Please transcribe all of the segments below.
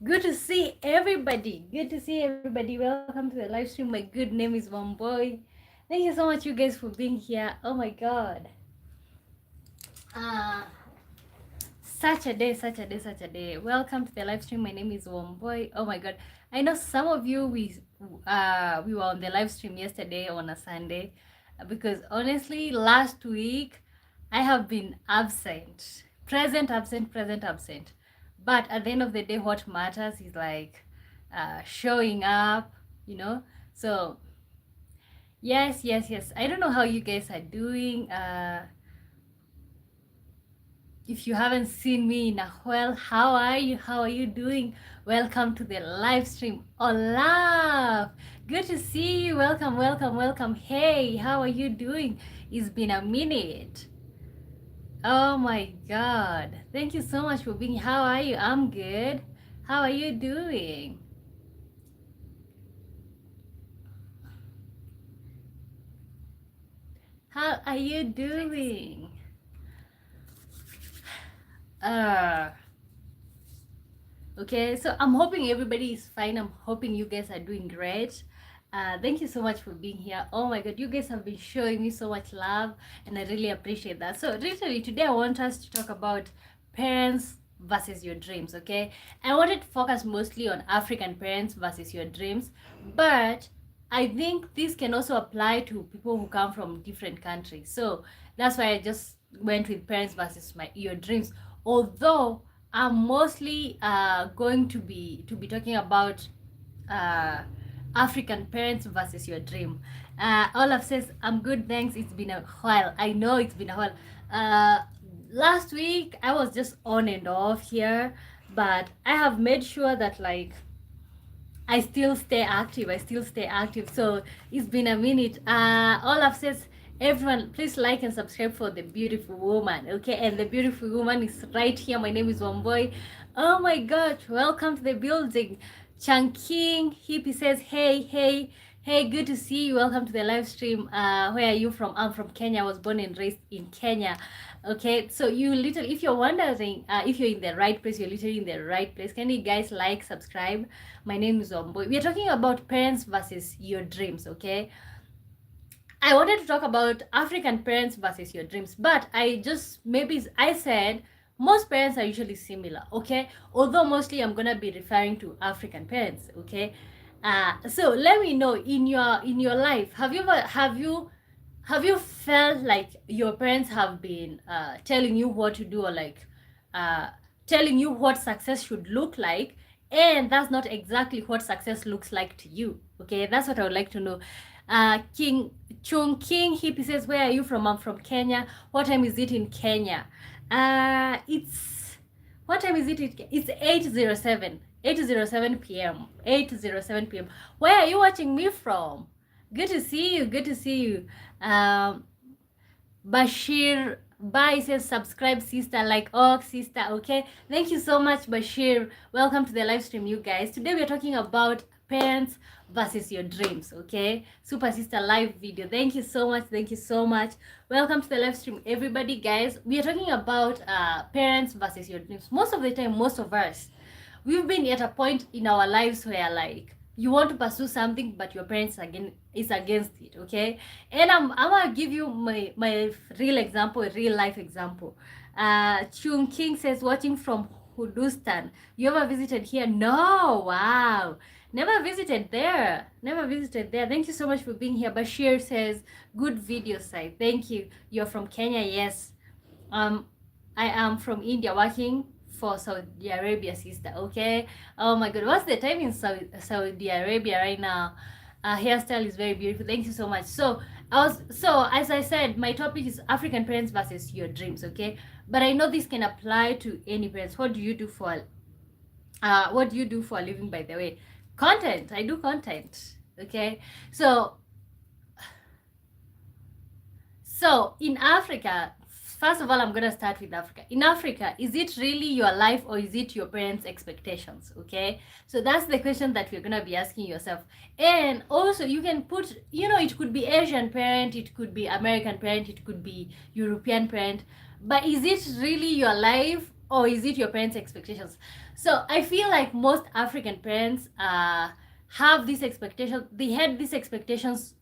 Good to see everybody. Good to see everybody. Welcome to the live stream. My good name is Wamboy. Thank you so much, you guys, for being here. Oh my God. Uh, such a day, such a day, such a day. Welcome to the live stream. My name is Wamboy. Oh my God. I know some of you we were on the live stream yesterday on a Sunday because honestly, last week I have been absent. Present, absent, present, absent. But at the end of the day, what matters is like showing up, you know. So yes, yes, yes. I don't know how you guys are doing. If you haven't seen me in a while, how are you? How are you doing? Welcome to the live stream. Olaf, good to see you. Welcome, welcome, welcome. Hey, how are you doing? It's been a minute. Oh my God. Thank you so much for being. How are you? I'm good. How are you doing? How are you doing? Uh okay, so I'm hoping everybody is fine. I'm hoping you guys are doing great. Thank you so much for being here. Oh my God, you guys have been showing me so much love, and I really appreciate that. So, literally, today I want us to talk about parents versus your dreams. Okay, I wanted to focus mostly on African parents versus your dreams, but I think this can also apply to people who come from different countries. So that's why I just went with parents versus your dreams. Although I'm mostly going to be talking about uh, African parents versus your dream. Olaf says, "I'm good, thanks. It's been a while. I know it's been a while. Uh, Last week I was just on and off here, but I have made sure that like I still stay active. I still stay active. So it's been a minute. Olaf says, everyone, please like and subscribe for the beautiful woman. Okay, and the beautiful woman is right here. My name is Wamboy. Oh my gosh, welcome to the building. Chunking Hippie says, hey, hey, hey, good to see you. Welcome to the live stream. Where are you from? I'm from Kenya. I was born and raised in Kenya. Okay, so you literally, if you're wondering if you're in the right place, you're literally in the right place. Can you guys like, subscribe? My name is Omboy. We are talking about parents versus your dreams, okay? I wanted to talk about African parents versus your dreams, but I said most parents are usually similar, okay? Although mostly I'm gonna be referring to African parents, okay? So let me know in your life, have you felt like your parents have been telling you what to do, or like uh, telling you what success should look like, and that's not exactly what success looks like to you? Okay, that's what I would like to know. King Chung King Hippie says, where are you from? I'm from Kenya. What time is it in Kenya? It's what time is it? It's 8:07 p.m. 8:07 p.m. Where are you watching me from? Good to see you. Good to see you. Bashir Bye says, subscribe, sister, like, oh, sister. Okay, thank you so much, Bashir. Welcome to the live stream, you guys. Today we are talking about parents versus your dreams. Okay, super sister live video. Thank you so much. Thank you so much. Welcome to the live stream, everybody. Guys, we are talking about parents versus your dreams. Most of the time, most of us, we've been at a point in our lives where like you want to pursue something but your parents again is against it. Okay, and I'm gonna give you my real example, a real life example. Chung King says, watching from Hudustan. You ever visited here? No. Wow, never visited there. Never visited there. Thank you so much for being here. Bashir says, good video site. Thank you. You're from Kenya? Yes. I am from India, working for Saudi Arabia, sister. Okay. Oh my God, what's the time in Saudi Arabia right now? Hairstyle is very beautiful. Thank you so much. So as I said, my topic is African parents versus your dreams. Okay, but I know this can apply to any parents. What do you do for a living, by the way? Content. I do content. Okay, so in Africa, first of all, I'm gonna start with Africa. In Africa, is it really your life or is it your parents' expectations? Okay, so that's the question that you're gonna be asking yourself. And also, you can put, it could be Asian parent, it could be American parent, it could be European parent, but is it really your life or is it your parents' expectations? So I feel like most African parents have these expectations. They had these expectations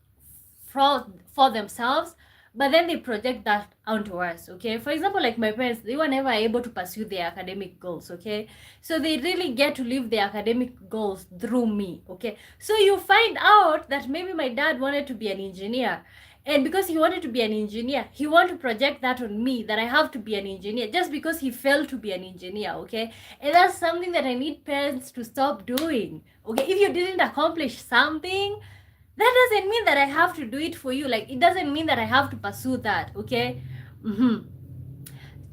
for themselves, but then they project that onto us. Okay, for example, like my parents, they were never able to pursue their academic goals. Okay, so they really get to live their academic goals through me. Okay, so you find out that maybe my dad wanted to be an engineer, and because he wanted to be an engineer, he wanted to project that on me, that I have to be an engineer just because he failed to be an engineer. Okay, and that's something that I need parents to stop doing. Okay, if you didn't accomplish something, that doesn't mean that I have to do it for you. Like, it doesn't mean that I have to pursue that. Okay.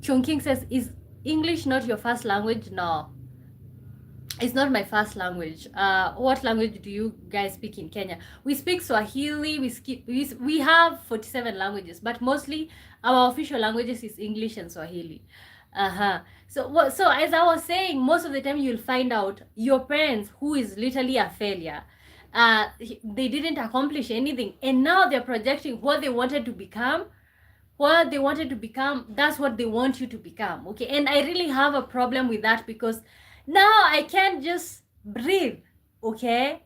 Chongking says, is English not your first language? No, it's not my first language. What language do you guys speak in Kenya? We speak Swahili. We have 47 languages, but mostly our official languages is English and Swahili. So as I was saying, most of the time you'll find out your parents, who is literally a failure, they didn't accomplish anything, and now they're projecting what they wanted to become. That's what they want you to become. Okay, and I really have a problem with that, because now I can't just breathe. Okay,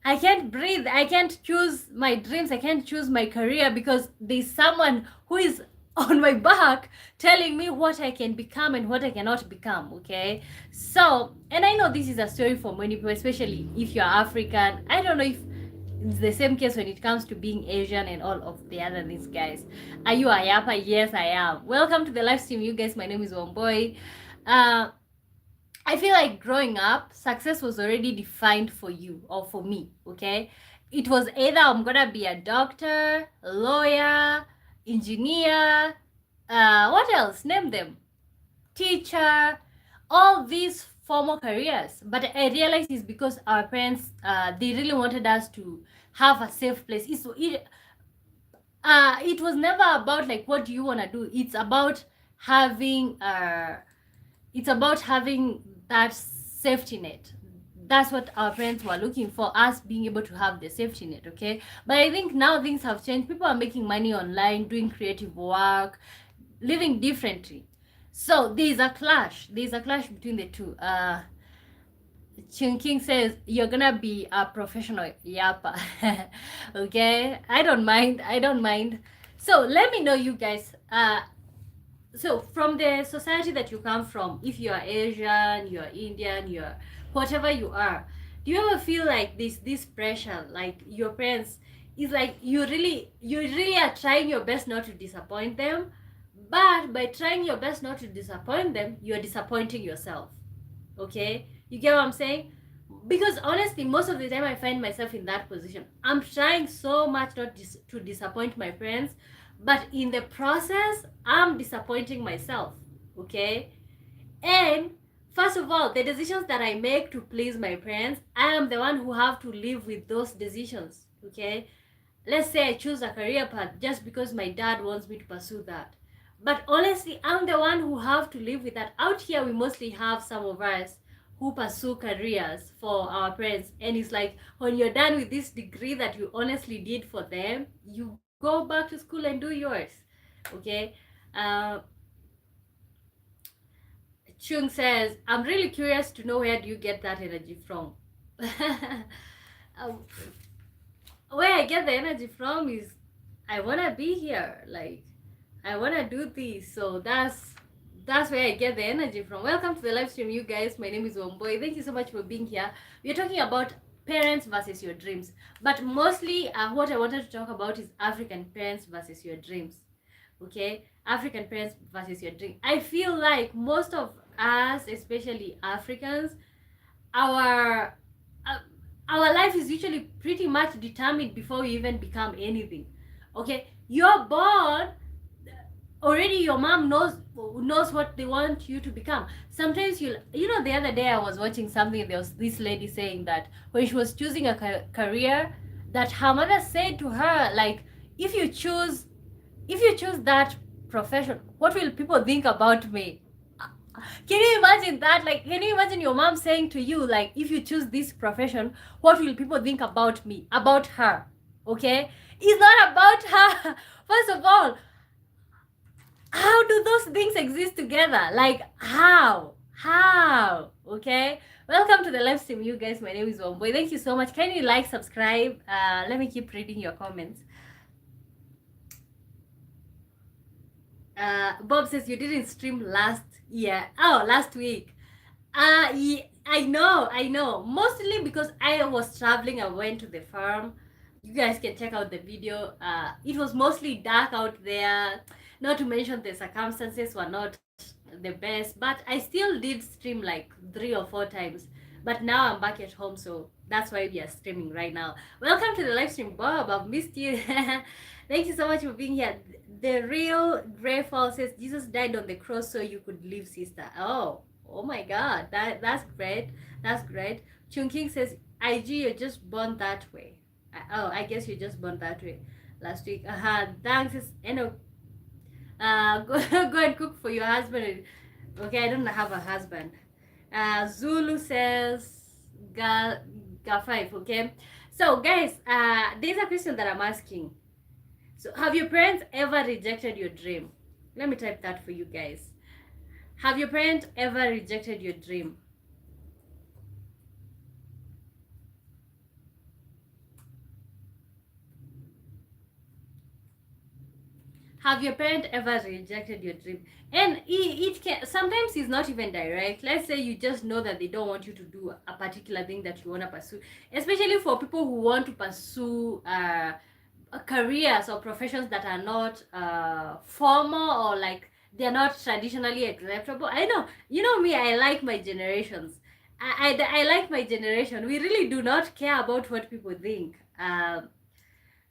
I can't breathe. I can't choose my dreams. I can't choose my career, because there's someone who is on my back telling me what I can become and what I cannot become. Okay, so, and I know this is a story for many people, especially if you're African. I don't know if it's the same case when it comes to being Asian and all of the other things, guys. Are you a Yapa? Yes, I am. Welcome to the live stream, you guys. My name is Womboy. I feel like growing up, success was already defined for you or for me. Okay, it was either I'm gonna be a doctor, a lawyer, engineer, what else? Name them. Teacher, all these formal careers. But I realized it's because our parents, they really wanted us to have a safe place. It was never about like what do you want to do. It's about having that safety net. That's what our parents were looking for, us being able to have the safety net. Okay, but I think now things have changed. People are making money online, doing creative work, living differently. So there's a clash between the two. King says you're gonna be a professional yapper. Okay, I don't mind. So let me know, you guys. So from the society that you come from, if you are Asian, you're Indian, you're whatever you are, do you ever feel like this pressure, like your parents is like you really are trying your best not to disappoint them, but by trying your best not to disappoint them, you're disappointing yourself? Okay, you get what I'm saying? Because honestly, most of the time I find myself in that position. I'm trying so much not to disappoint my parents, but in the process I'm disappointing myself. Okay, and first of all, the decisions that I make to please my parents, I am the one who have to live with those decisions. Okay, let's say I choose a career path just because my dad wants me to pursue that, but honestly I'm the one who have to live with that. Out here we mostly have some of us who pursue careers for our parents, and it's like when you're done with this degree that you honestly did for them, you go back to school and do yours. Okay, Chung says, I'm really curious to know, where do you get that energy from? Where I get the energy from is I want to be here, like I want to do this. So that's where I get the energy from. Welcome to the live stream, you guys. My name is Womboy. Thank you so much for being here. We're talking about parents versus your dreams, but mostly what I wanted to talk about is African parents versus your dreams. Okay, African parents versus your dream. I feel like most of us, especially Africans, our life is usually pretty much determined before we even become anything. Okay, you're born already, your mom knows what they want you to become. Sometimes you know, the other day I was watching something, there was this lady saying that when she was choosing a career, that her mother said to her, like, if you choose that profession, what will people think about me? Can you imagine that? Like, can you imagine your mom saying to you, like, if you choose this profession, what will people think about me, about her? Okay, it's not about her. First of all, How do those things exist together? Like, how? Okay, welcome to the live stream, you guys. My name is Womboy. Thank you so much. Can you like, subscribe? Let me keep reading your comments. Bob says you didn't stream last year. Oh, last week. Yeah, I know. Mostly because I was traveling. I went to the farm. You guys can check out the video. It was mostly dark out there. Not to mention the circumstances were not the best, but I still did stream like 3 or 4 times. But now I'm back at home, so that's why we are streaming right now. Welcome to the live stream, Bob. I've missed you. Thank you so much for being here. The real Greyfall says Jesus died on the cross so you could live, sister. Oh my God, that's great. That's great. Chunking says, IG, you're just born that way. I guess you just born that way last week. Thanks. Says, go and cook for your husband. Okay, I don't have a husband. Zulu says, ga 5. Okay, so guys, there's a question that I'm asking. So, have your parents ever rejected your dream? Let me type that for you guys. Have your parents ever rejected your dream? Have your parent ever rejected your dream? And it can sometimes it's not even direct. Let's say you just know that they don't want you to do a particular thing that you want to pursue, especially for people who want to pursue careers or professions that are not formal, or like they're not traditionally acceptable. I know, you know me, I like my generations. I like my generation. We really do not care about what people think.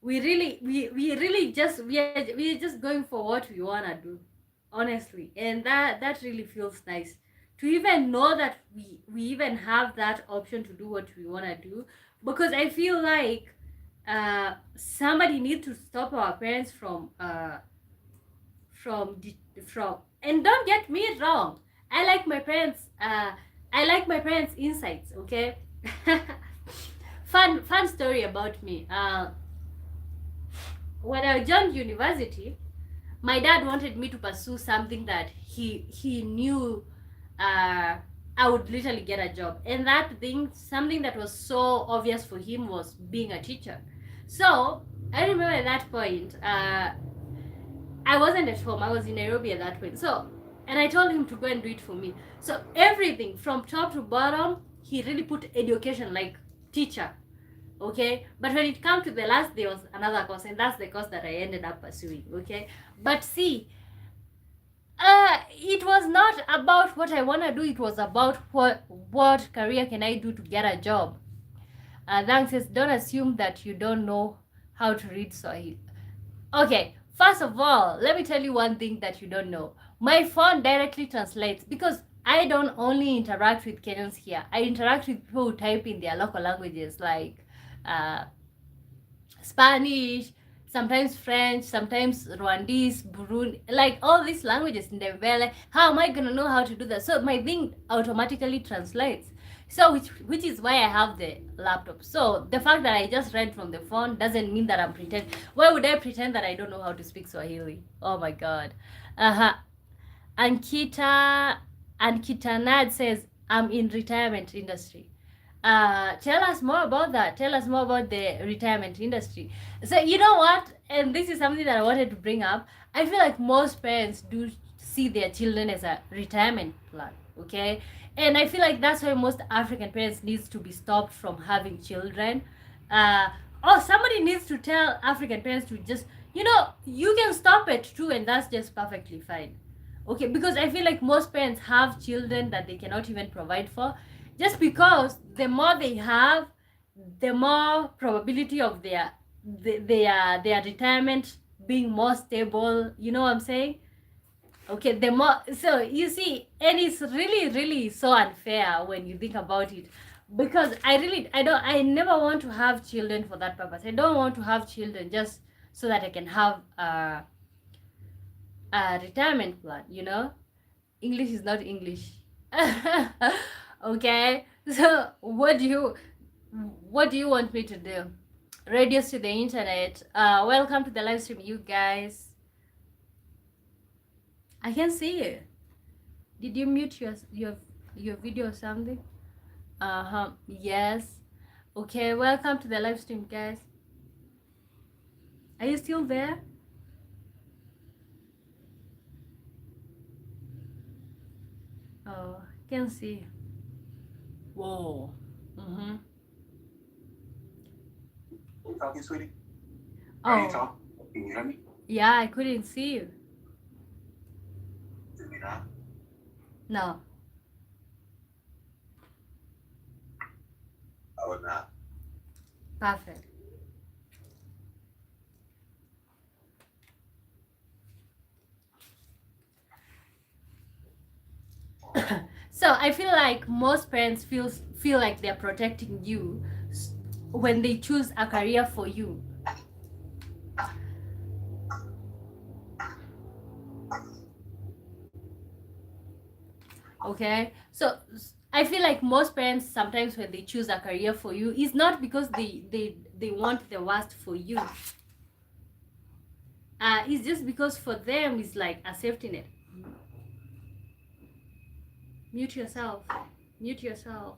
We really just we're just going for what we want to do, honestly, and that really feels nice to even know that we even have that option to do what we want to do, because I feel like somebody needs to stop our parents from and don't get me wrong, I like my parents insights. Okay. Fun story about me. When I joined university, my dad wanted me to pursue something that he knew I would literally get a job. And that thing, something that was so obvious for him, was being a teacher. So I remember at that point, I wasn't at home. I was in Nairobi at that point. So, and I told him to go and do it for me. So everything from top to bottom, he really put education, like teacher. Okay, but when it comes to the last, there was another course, and that's the course that I ended up pursuing. Okay, but see, it was not about what I want to do. It was about what career can I do to get a job. Dang says, don't assume that you don't know how to read Swahili. Okay, first of all, let me tell you one thing that you don't know. My phone directly translates, because I don't only interact with Kenyans here. I interact with people who type in their local languages, like Spanish, sometimes French, sometimes Rwandese, Burundi, like all these languages in the valley. How am I gonna know how to do that? So my thing automatically translates. So which is why I have the laptop. So the fact that I just read from the phone doesn't mean that I'm pretending. Why would I pretend that I don't know how to speak Swahili? Oh my God. Ankita Nad says, I'm in retirement industry. Tell us more about that. Tell us more about the retirement industry. So you know what? And this is something that I wanted to bring up. I feel like most parents do see their children as a retirement plan. Okay. And I feel like that's why most African parents needs to be stopped from having children. Or somebody needs to tell African parents to just, you can stop it too, and that's just perfectly fine. Okay, because I feel like most parents have children that they cannot even provide for, just because the more they have, the more probability of their retirement being more stable. You know what I'm saying? Okay, the more, so you see, and it's really so unfair when you think about it, because I never want to have children for that purpose. I don't want to have children just so that I can have a retirement plan. English is not English. Okay, so what do you want me to do? Radios to the internet. Welcome to the live stream, you guys. I can see it. Did you mute your video or something? Yes. Okay, welcome to the live stream, guys. Are you still there? Oh, can see. Whoa. Mm-hmm. You talking, sweetie? Are you Oh, talking? Can you hear me? yeah, I couldn't see you. Hear me now? No. Oh, nah. Perfect. So I feel like most parents feel like they're protecting you when they choose a career for you. Okay, so I feel like most parents sometimes when they choose a career for you, it's not because they want the worst for you. It's just because for them it's like a safety net. Mute yourself. Mute yourself.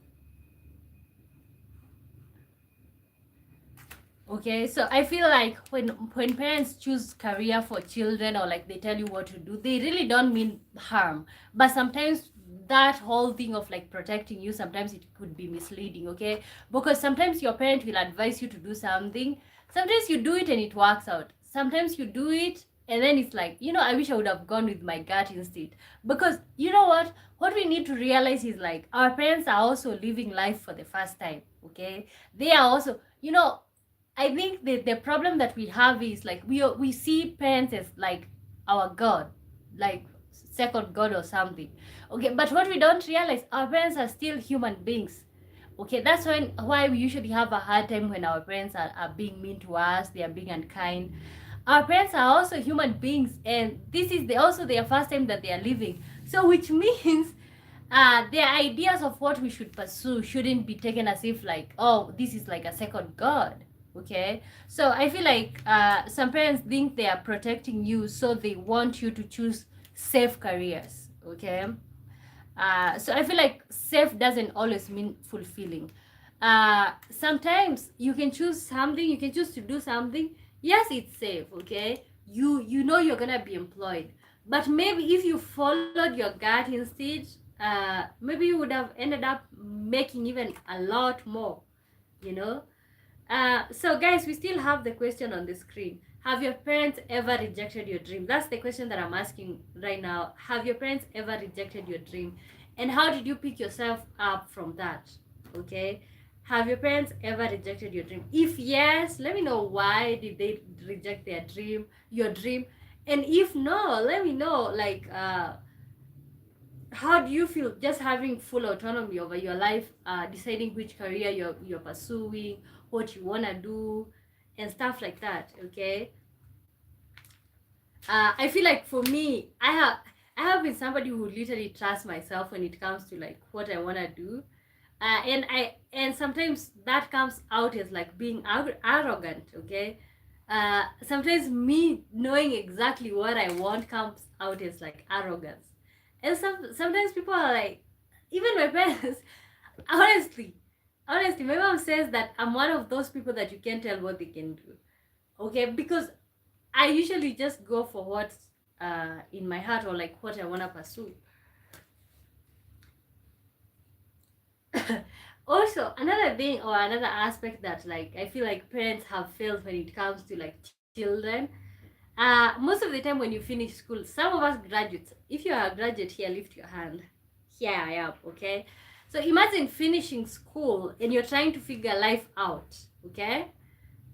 Okay, so I feel like when parents choose career for children or like they tell you what to do, they really don't mean harm. But sometimes that whole thing of like protecting you, sometimes it could be misleading, okay? Because sometimes your parent will advise you to do something. Sometimes you do it and it works out. Sometimes you do it and then it's like, I wish I would have gone with my gut instinct. Because you know what? What we need to realize is like our parents are also living life for the first time, okay? They are also, I think the problem that we have is like we see parents as like our God, like second God or something. Okay, but what we don't realize, our parents are still human beings. Okay, that's why we usually have a hard time when our parents are being mean to us, they are being unkind. Our parents are also human beings, and this is also their first time that they are living. So which means their ideas of what we should pursue shouldn't be taken as if like, oh, this is like a second God. Okay, so I feel like some parents think they are protecting you, so they want you to choose safe careers. Okay, so I feel like safe doesn't always mean fulfilling. Sometimes you can choose something, you can choose to do something. Yes, it's safe. Okay, you know you're gonna be employed, but maybe if you followed your gut instinct, maybe you would have ended up making even a lot more. You know. So guys, we still have the question on the screen. Have your parents ever rejected your dream? That's the question that I'm asking right now. Have your parents ever rejected your dream? And how did you pick yourself up from that? Okay. Have your parents ever rejected your dream? If yes, let me know why did they reject your dream. And if no, let me know like how do you feel just having full autonomy over your life, deciding which career you're pursuing, what you want to do, and stuff like that. Okay, I feel like for me, I have been somebody who literally trusts myself when it comes to like what I want to do, and sometimes that comes out as like being arrogant. Okay, sometimes me knowing exactly what I want comes out as like arrogance. And sometimes people are like, even my parents, honestly, my mom says that I'm one of those people that you can't tell what they can do. Okay, because I usually just go for what's in my heart or like what I wanna pursue. Also, another thing or another aspect that like I feel like parents have failed when it comes to like children. Most of the time when you finish school, some of us graduates, if you are a graduate here, lift your hand. Here I am, okay? So imagine finishing school and you're trying to figure life out, okay?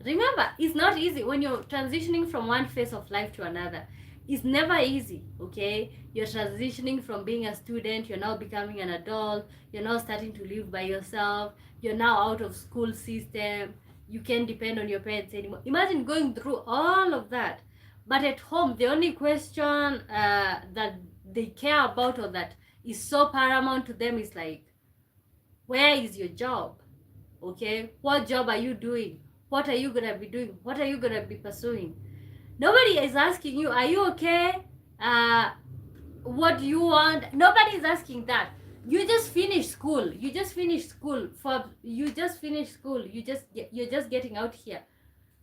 Remember, it's not easy when you're transitioning from one phase of life to another. It's never easy, okay? You're transitioning from being a student, you're now becoming an adult, you're now starting to live by yourself, you're now out of school system, you can't depend on your parents anymore. Imagine going through all of that. But at home, the only question that they care about or that is so paramount to them is like, where is your job? Okay, what job are you doing? What are you gonna be doing? What are you gonna be pursuing? Nobody is asking you, are you okay? what do you want? Nobody is asking that. You just finished school. You just finished school. You're just getting out here.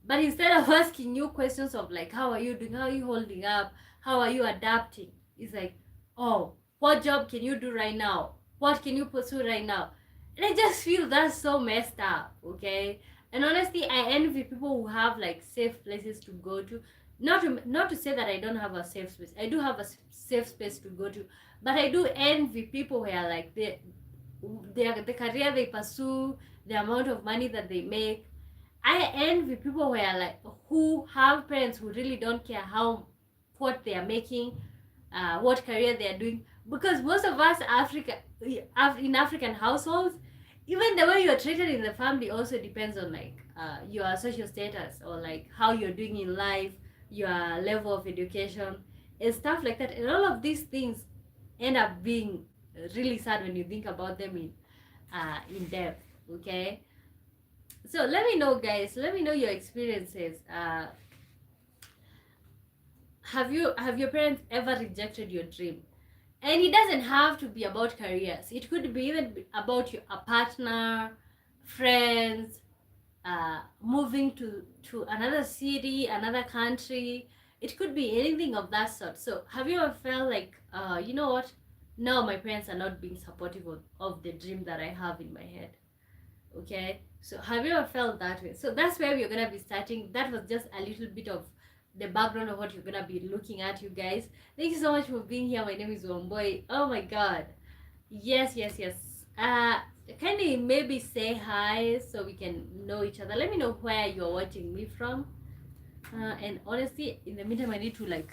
But instead of asking you questions of like, how are you doing? How are you holding up? How are you adapting? It's like, oh, what job can you do right now? What can you pursue right now? And I just feel that's so messed up, okay? And honestly, I envy people who have like safe places to go to. Not to say that I don't have a safe space. I do have a safe space to go to, but I do envy people where like the career they pursue, the amount of money that they make. I envy people who are like who have parents who really don't care what they are making, what career they are doing. Because most of us in African households, even the way you are treated in the family also depends on like your social status or like how you're doing in life, your level of education and stuff like that. And all of these things end up being really sad when you think about them in depth. Okay. So let me know, guys. Let me know your experiences. Have your parents ever rejected your dream? And it doesn't have to be about careers. It could be even about a partner, friends, moving to another city, another country. It could be anything of that sort. So have you ever felt like, you know what? No, my parents are not being supportive of the dream that I have in my head. Okay, so have you ever felt that way? So that's where we're gonna be starting. That was just a little bit of the background of what you're gonna be looking at, you guys. Thank you so much for being here. My name is Womboy. Oh my god, yes. Can you maybe say hi so we can know each other? Let me know where you're watching me from. And honestly, in the meantime, I need to like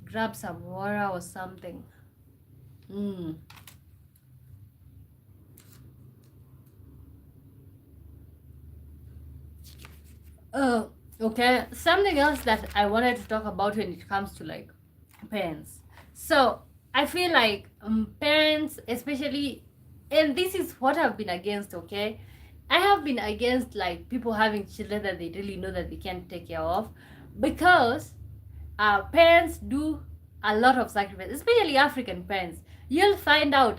grab some water or something. Oh, okay. Something else that I wanted to talk about when it comes to like parents. So I feel like parents, especially, and this is what I've been against. Okay, I have been against like people having children that they really know that they can't take care of, because parents do a lot of sacrifice, especially African parents. You'll find out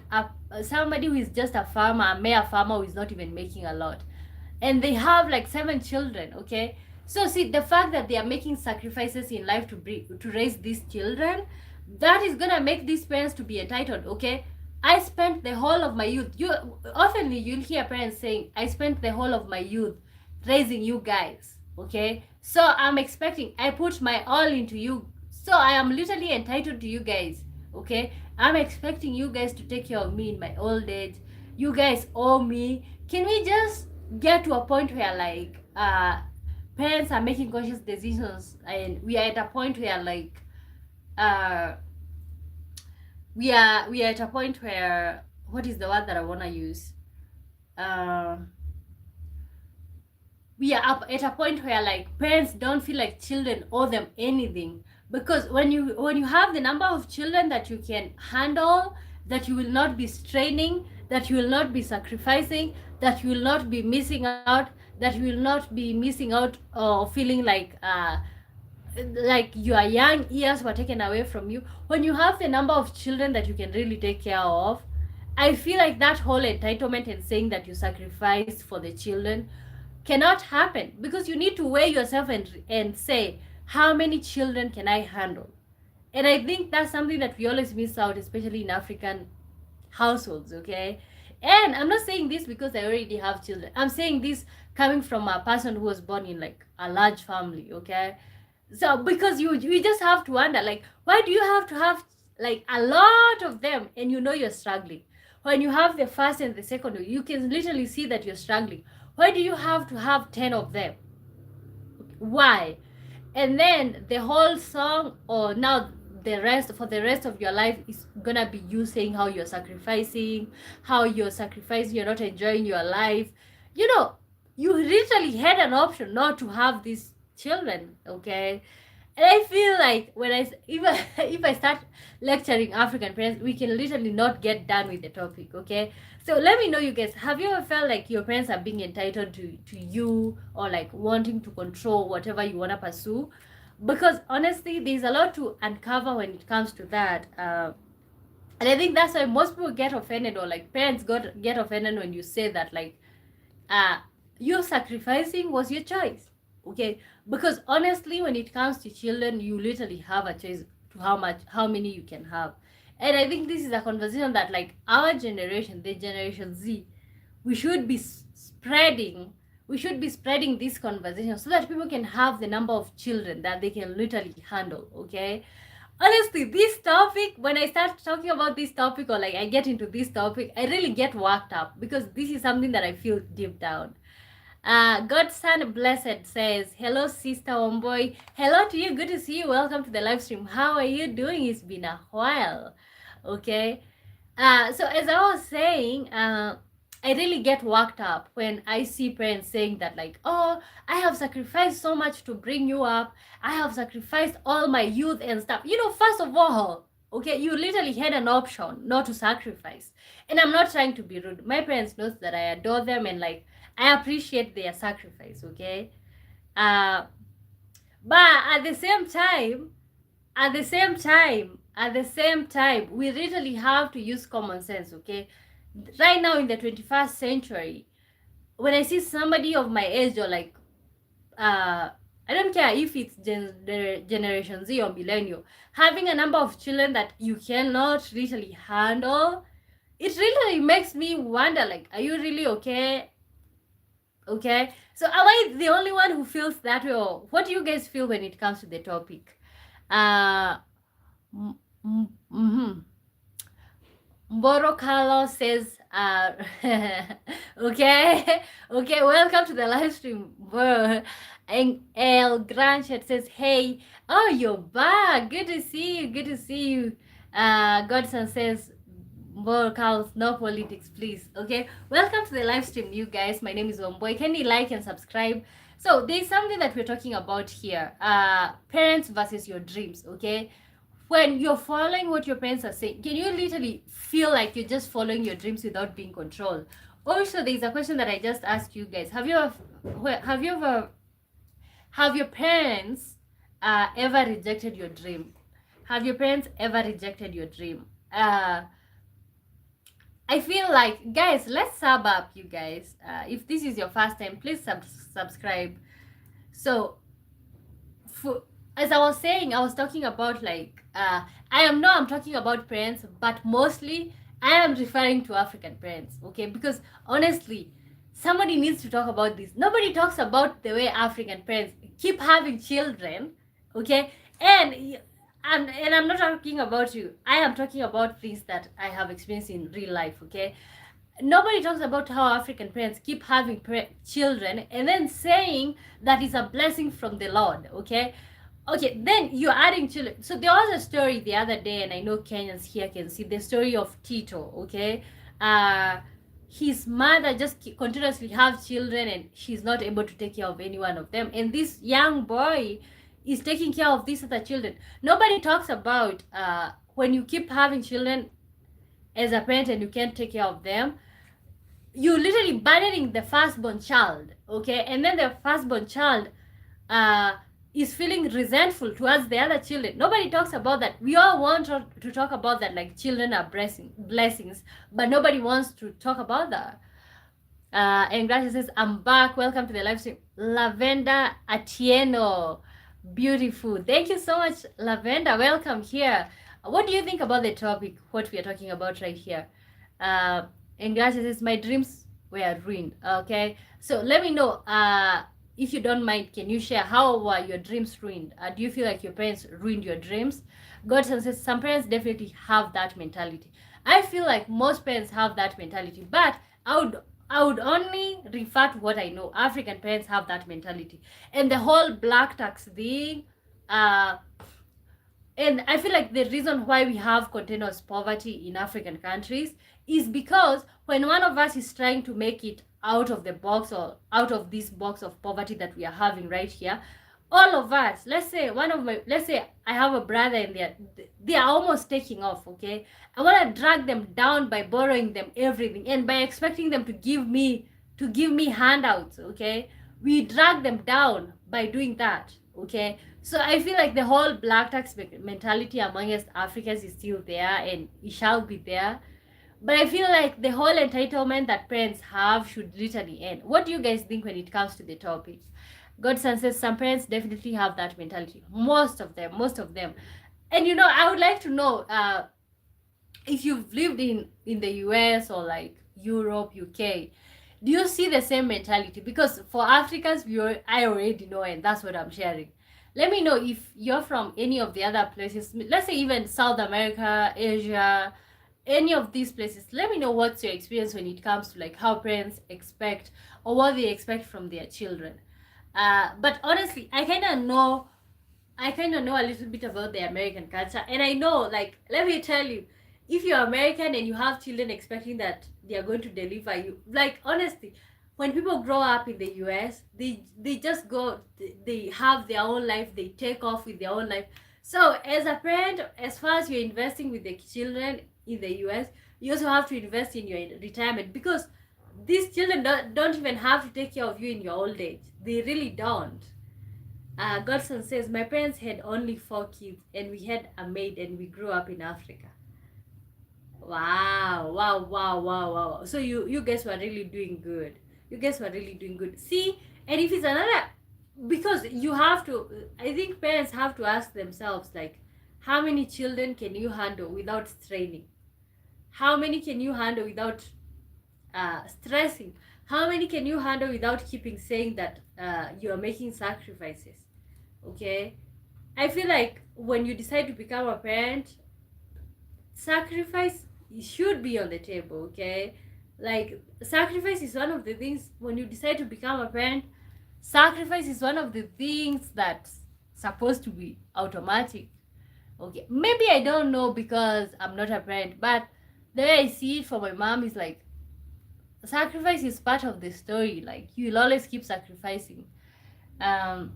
somebody who is just a farmer, a mere farmer who is not even making a lot, and they have like 7 children. Okay, so see the fact that they are making sacrifices in life to raise these children, that is gonna make these parents to be entitled. Okay, I spent the whole of my youth. You'll hear parents saying, I spent the whole of my youth raising you guys. Okay, so I'm expecting, I put my all into you, so I am literally entitled to you guys. Okay, I'm expecting you guys to take care of me in my old age. You guys owe me. Can we just get to a point where like parents are making conscious decisions, and we are at a point where like we are at a point where, what is the word that I want to use, we are up at a point where like parents don't feel like children owe them anything, because when you have the number of children that you can handle, that you will not be straining, that you will not be sacrificing, that you will not be missing out, that you will not be missing out or feeling like your young years were taken away from you. When you have the number of children that you can really take care of, I feel like that whole entitlement and saying that you sacrifice for the children cannot happen, because you need to weigh yourself and say, how many children can I handle? And I think that's something that we always miss out, especially in African households. Okay, and I'm not saying this because I already have children. I'm saying this coming from a person who was born in like a large family. Okay, so because you just have to wonder, like, why do you have to have like a lot of them and you know you're struggling? When you have the first and the second, you can literally see that you're struggling. Why do you have to have 10 of them? Why? And then the whole song, or now the rest, for the rest of your life, is gonna be you saying how you're sacrificing, you're not enjoying your life. You know, you literally had an option not to have these children. Okay, and I feel like when if I start lecturing African parents, we can literally not get done with the topic. Okay, so let me know, you guys, have you ever felt like your parents are being entitled to you, or like wanting to control whatever you want to pursue? because honestly there's a lot to uncover when it comes to that. And I think that's why most people get offended, or like parents get offended when you say that, like, your sacrificing was your choice, okay? Because honestly, when it comes to children, you literally have a choice to how many you can have. And I think this is a conversation that, like, our generation, the Generation Z, we should be spreading. We should be spreading this conversation so that people can have the number of children that they can literally handle, okay? Honestly, this topic, when I start talking about this topic, or like I get into this topic, I really get worked up because this is something that I feel deep down. Godson Blessed says, hello, Sister Omboy. Hello to you. Good to see you. Welcome to the live stream. How are you doing? It's been a while. Okay. So as I was saying, I really get worked up when I see parents saying that, like, oh, I have sacrificed so much to bring you up. I have sacrificed all my youth and stuff. You know, first of all, okay, you literally had an option not to sacrifice. And I'm not trying to be rude. My parents know that I adore them and, like, I appreciate their sacrifice, okay? But at the same time, we really have to use common sense, okay? Right now in the 21st century, when I see somebody of my age, or like, I don't care if it's Generation Z or Millennial, having a number of children that you cannot really handle, it really makes me wonder, like, are you really okay? Okay, so am I the only one who feels that way, or what do you guys feel when it comes to the topic? Mboro Carlos says, okay, okay, welcome to the live stream. And El Granchet says, hey, oh, you're back. Good to see you. Good to see you. Godson says, Mboro Carlos, no politics, please. Okay, welcome to the live stream, you guys. My name is Omboy. Can you like and subscribe? So there's something that we're talking about here. Parents versus your dreams, okay? When you're following what your parents are saying, can you literally feel like you're just following your dreams without being controlled? Also, there's a question that I just asked you guys. Have your parents ever rejected your dream? Have your parents ever rejected your dream? I feel like, guys, let's sub up, you guys. If this is your first time, please subscribe. So, as I was saying, I was talking about, like, I'm talking about parents, but mostly I am referring to African parents, okay? Because honestly, somebody needs to talk about this. Nobody talks about the way African parents keep having children, okay? And I'm not talking about you. I am talking about things that I have experienced in real life, okay? Nobody talks about how African parents keep having children and then saying that is a blessing from the Lord, okay? Okay, then you're adding children. So there was a story the other day, and I know Kenyans here can see the story of Tito, okay? His mother just continuously have children, and she's not able to take care of any one of them. And this young boy is taking care of these other children. Nobody talks about when you keep having children as a parent and you can't take care of them, you're literally burdening the firstborn child, okay? And then the firstborn child is feeling resentful towards the other children. Nobody talks about that. We all want to talk about that, like children are blessings, but nobody wants to talk about that. And Gracia says, I'm back. Welcome to the live stream. Lavenda Atieno. Beautiful. Thank you so much, Lavenda. Welcome here. What do you think about the topic, what we are talking about right here? And Gracia says, my dreams were ruined. Okay. So let me know, if you don't mind, can you share how were your dreams ruined? Do you feel like your parents ruined your dreams? Godson says, some parents definitely have that mentality. I feel like most parents have that mentality, but I would only refer to what I know. African parents have that mentality. And the whole black tax thing, and I feel like the reason why we have continuous poverty in African countries is because when one of us is trying to make it out of the box, or out of this box of poverty that we are having right here, all of us, let's say I have a brother and they are almost taking off, okay? I want to drag them down by borrowing them everything and by expecting them to give me handouts, okay? We drag them down by doing that. Okay, so I feel like the whole black tax mentality among us Africans is still there, and it shall be there. But I feel like the whole entitlement that parents have should literally end. What do you guys think when it comes to the topic? Godson says some parents definitely have that mentality. Most of them. And I would like to know if you've lived in the US or like Europe, UK, do you see the same mentality? Because for Africans, I already know, and that's what I'm sharing. Let me know if you're from any of the other places. Let's say even South America, Asia, any of these places. Let me know what's your experience when it comes to like how parents expect or what they expect from their children. But honestly, I kind of know a little bit about the American culture, and I know, like, let me tell you, if you're American and you have children expecting that they are going to deliver you, like, honestly, when people grow up in the US, they just go, they have their own life, they take off with their own life. So, as a parent, as far as you're investing with the children in the US, you also have to invest in your retirement, because these children don't even have to take care of you in your old age. They really don't. Godson says, my parents had only 4 kids and we had a maid and we grew up in Africa. Wow, wow, wow, wow, wow. So you guys were really doing good. You guys were really doing good. See, and if it's another, because you have to, I think parents have to ask themselves, like, how many children can you handle without straining? How many can you handle without stressing? How many can you handle without keeping saying that you are making sacrifices? Okay, I feel like when you decide to become a parent, sacrifice should be on the table. Okay, like, sacrifice is one of the things when you decide to become a parent. Sacrifice is one of the things that's supposed to be automatic. Okay, maybe I don't know because I'm not a parent, but the way I see it for my mom is like sacrifice is part of the story. Like, you'll always keep sacrificing. Um,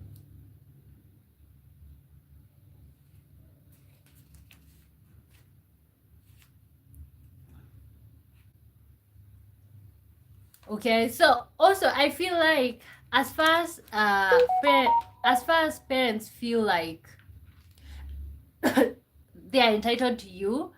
Okay, so also I feel like as far as as far as parents feel like they are entitled to you,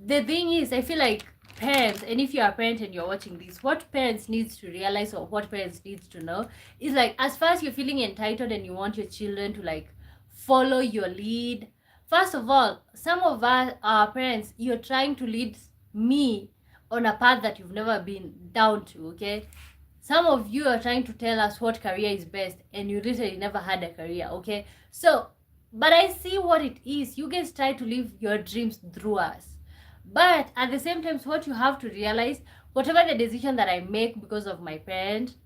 the thing is, I feel like parents, and if you're a parent and you're watching this, what parents needs to realize or what parents needs to know is like, as far as you're feeling entitled and you want your children to like follow your lead, first of all, some of us, our parents, you're trying to lead me on a path that you've never been down to. Okay, some of you are trying to tell us what career is best and you literally never had a career. Okay, so, but I see what it is. You guys try to live your dreams through us, but at the same time, what you have to realize, whatever the decision that I make because of my parent,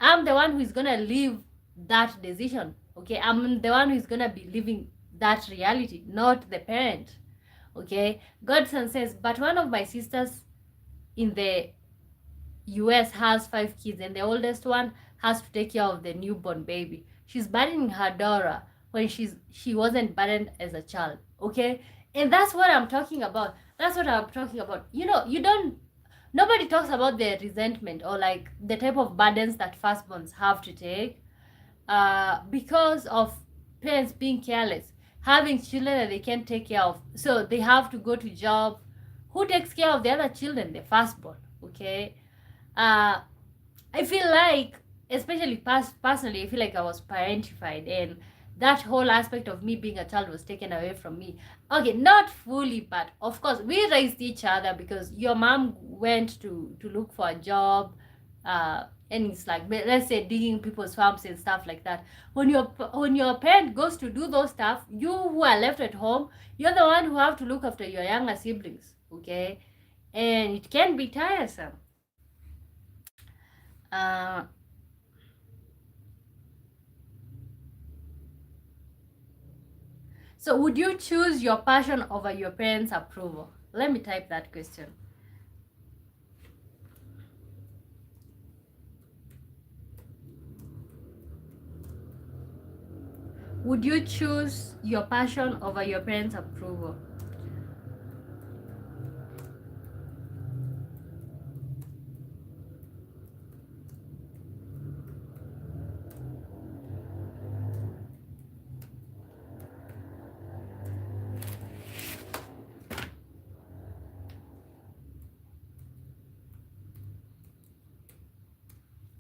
I'm the one who is gonna live that decision. Okay, I'm the one who is gonna be living that reality, not the parent. Okay, Godson says, but one of my sisters in the US has 5 kids, and the oldest one has to take care of the newborn baby. She's burdening her daughter when she wasn't burdened as a child. Okay, and that's what I'm talking about. That's what I'm talking about. You don't. Nobody talks about the resentment or like the type of burdens that firstborns have to take because of parents being careless, having children that they can't take care of. So they have to go to job. Who takes care of the other children? The firstborn. Okay, uh, I feel like, especially personally, I feel like I was parentified, and that whole aspect of me being a child was taken away from me. Okay, not fully, but of course, we raised each other because your mom went to look for a job, and it's like, let's say, digging people's farms and stuff like that. When your parent goes to do those stuff, you who are left at home, you're the one who have to look after your younger siblings. Okay, and it can be tiresome. Uh, So, would you choose your passion over your parents' approval? Let me type that question. Would you choose your passion over your parents' approval?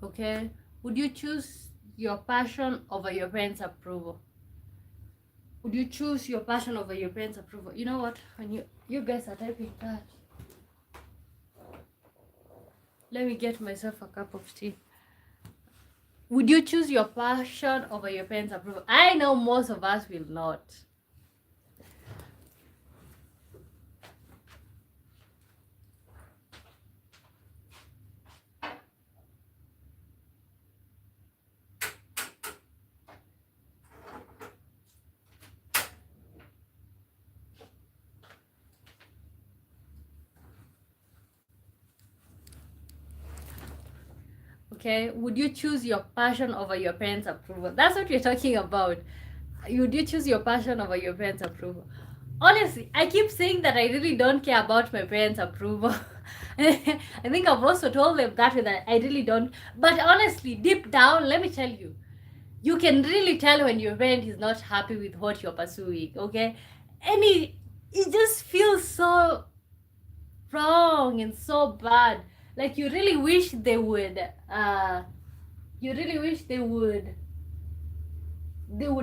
Okay? Would you choose your passion over your parents' approval? Would you choose your passion over your parents' approval? You know what? When you guys are typing that, let me get myself a cup of tea. Would you choose your passion over your parents' approval? I know most of us will not. Okay, would you choose your passion over your parents' approval? That's what we're talking about. Would you choose your passion over your parents' approval? Honestly, I keep saying that I really don't care about my parents' approval. I think I've also told them that I really don't. But honestly, deep down, let me tell you, you can really tell when your parent is not happy with what you're pursuing, okay? And it just feels so wrong and so bad. Like you really wish they would you really wish they would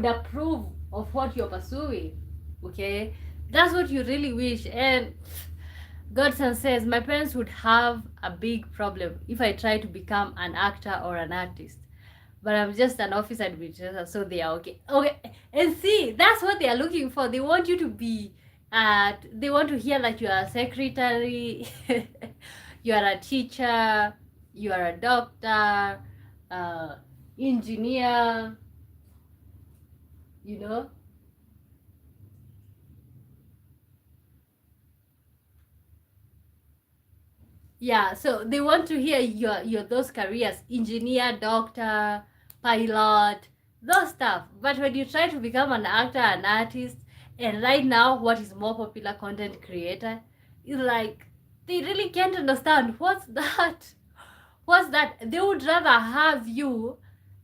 approve of what you're pursuing. Okay? That's what you really wish. And Godson says my parents would have a big problem if I try to become an actor or an artist. But I'm just an office administrator, so they are okay. Okay, and see, that's what they are looking for. They want you to be, they want to hear that you are a secretary, you are a teacher, you are a doctor, uh, engineer, you know. Yeah, so they want to hear your those careers: engineer, doctor, pilot, those stuff. But when you try to become an actor, an artist, and right now what is more popular, content creator, is like they really can't understand what's that. What's that? They would rather have you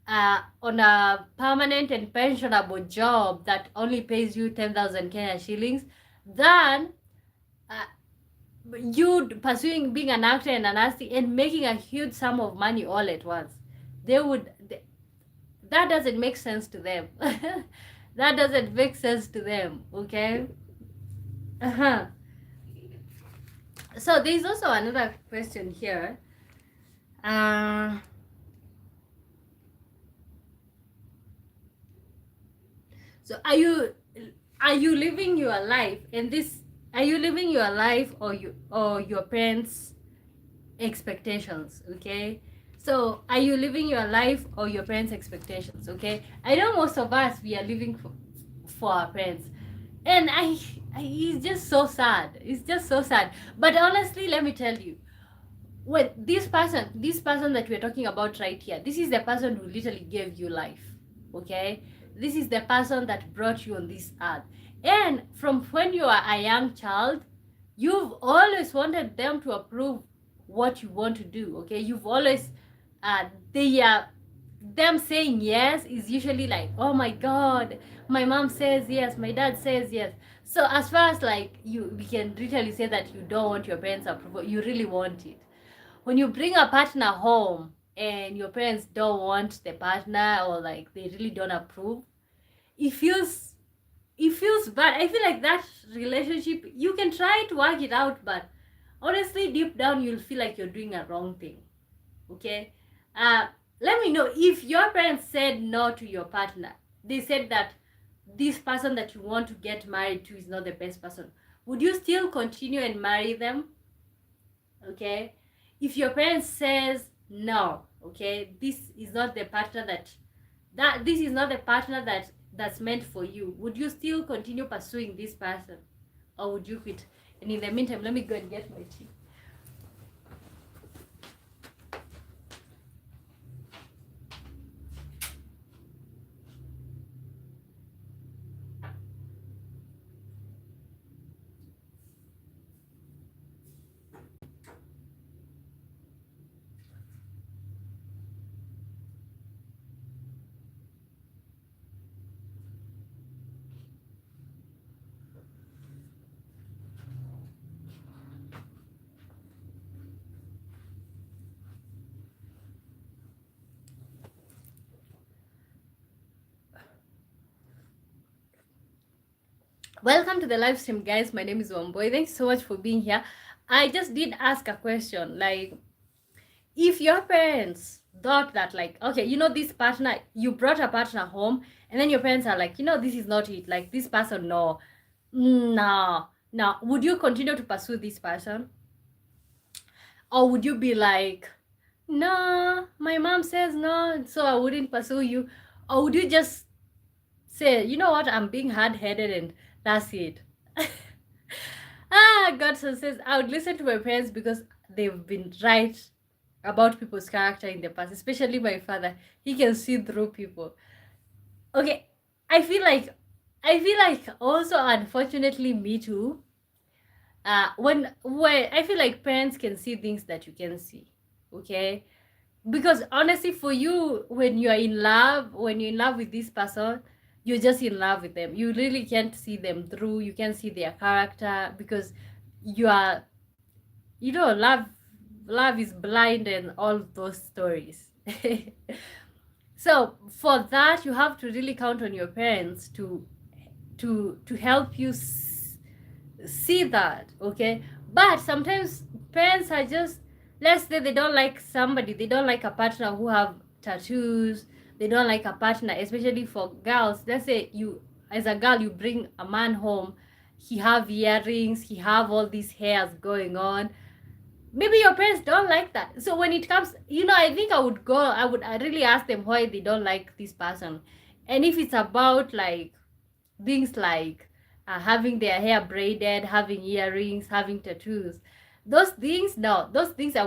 on a permanent and pensionable job that only pays you 10,000 Kenya shillings than uh, you pursuing being an actor and an artist and making a huge sum of money all at once. That doesn't make sense to them. That doesn't make sense to them. Okay. Uh-huh. So there's also another question here. uh so are you living your life and this are you living your life or your parents expectations? Okay, so are you living your life or your parents expectations? Okay, I know most of us, we are living for our parents, and it's just so sad. It's just so sad. But honestly, let me tell you, when this person that we're talking about right here, this is the person who literally gave you life. Okay, this is the person that brought you on this earth, and from when you are a young child, you've always wanted them to approve what you want to do. Okay, you've always they them saying yes is usually like, oh my god, my mom says yes, my dad says yes. So as far as like we can literally say that you don't want your parents approval, you really want it. When you bring a partner home and your parents don't want the partner, or like they really don't approve, it feels bad. I feel like that relationship, you can try to work it out, but honestly, deep down, you'll feel like you're doing a wrong thing. Okay? Uh, Let me know if your parents said no to your partner. They said that this person that you want to get married to is not the best person. Would you still continue and marry them? Okay? If your parents says no, okay, this is not the partner that this is not the partner that's meant for you, would you still continue pursuing this person, or would you quit? And in the meantime, let me go and get my tea. Welcome to the live stream, guys. My name is Wamboy. Thanks so much for being here. I just did ask a question, like, if your parents thought that, like, okay, this partner, you brought a partner home, and then your parents are like, this is not it, like, this person, no, no, would you continue to pursue this person? Or would you be like, no, my mom says no, so I wouldn't pursue you? Or would you just say, you know what, I'm being hard-headed and that's it? Godson says, I would listen to my parents because they've been right about people's character in the past, especially my father. He can see through people. Okay, I feel like also, unfortunately, me too. When I feel like parents can see things that you can see. Okay, because honestly, for you, when you're in love, with this person, you're just in love with them. You really can't see them through. You can't see their character because you are, love is blind and all those stories. So for that, you have to really count on your parents to help you see that. Okay, but sometimes parents are just, let's say they don't like somebody, they don't like a partner who have tattoos, they don't like a partner, especially for girls. Let's say you, as a girl, you bring a man home, he have earrings, he have all these hairs going on. Maybe your parents don't like that. So when it comes, I think I really ask them why they don't like this person. And if it's about like things like having their hair braided, having earrings, having tattoos, those things, no, those things, I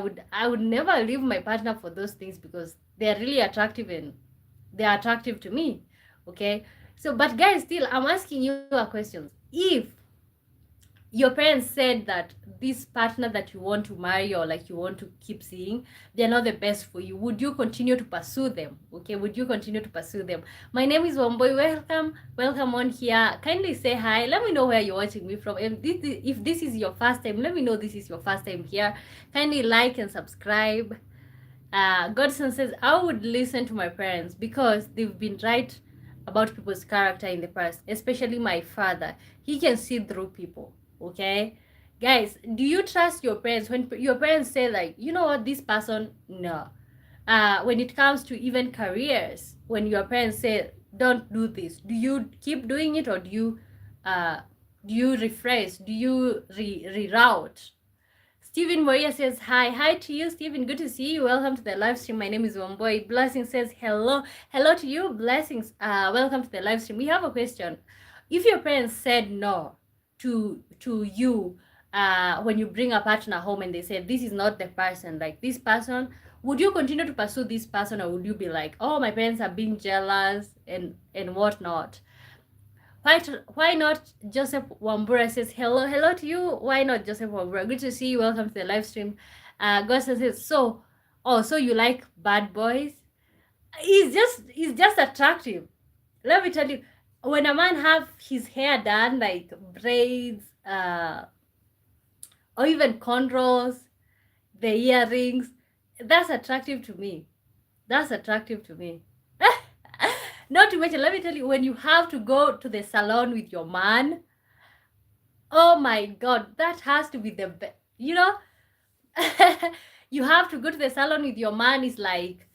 would never leave my partner for those things because they're really attractive and they're attractive to me. Okay, so but guys, still, I'm asking you a question. If your parents said that this partner that you want to marry or like you want to keep seeing, they're not the best for you, would you continue to pursue them? Okay, would you continue to pursue them? My name is Wamboy. Welcome on here. Kindly say hi. Let me know where you're watching me from. If this is your first time, let me know this is your first time here. Kindly like and subscribe. Godson says, I would listen to my parents because they've been right about people's character in the past, especially my father. He can see through people. Okay, guys, do you trust your parents when your parents say, like, you know what, this person, no? When it comes to even careers, when your parents say don't do this, do you keep doing it, or do you rephrase, do you reroute? Stephen Maria says, hi to you, Stephen, good to see you, welcome to the live stream. My name is Wamboy. Blessing says, hello to you. Blessings, welcome to the live stream. We have a question. If your parents said no to you when you bring a partner home, and they said this is not the person, like this person, would you continue to pursue this person, or would you be like, oh, my parents are being jealous and whatnot? Why not? Joseph Wambura says, hello to you. Why not, Joseph Wambura? Good to see you. Welcome to the live stream. Gosa says, so you like bad boys? He's just attractive. Let me tell you, when a man have his hair done like braids, or even cornrows, the earrings, that's attractive to me. That's attractive to me. Not to mention, let me tell you, when you have to go to the salon with your man, oh my god, that has to be the best. You have to go to the salon with your man. Is like,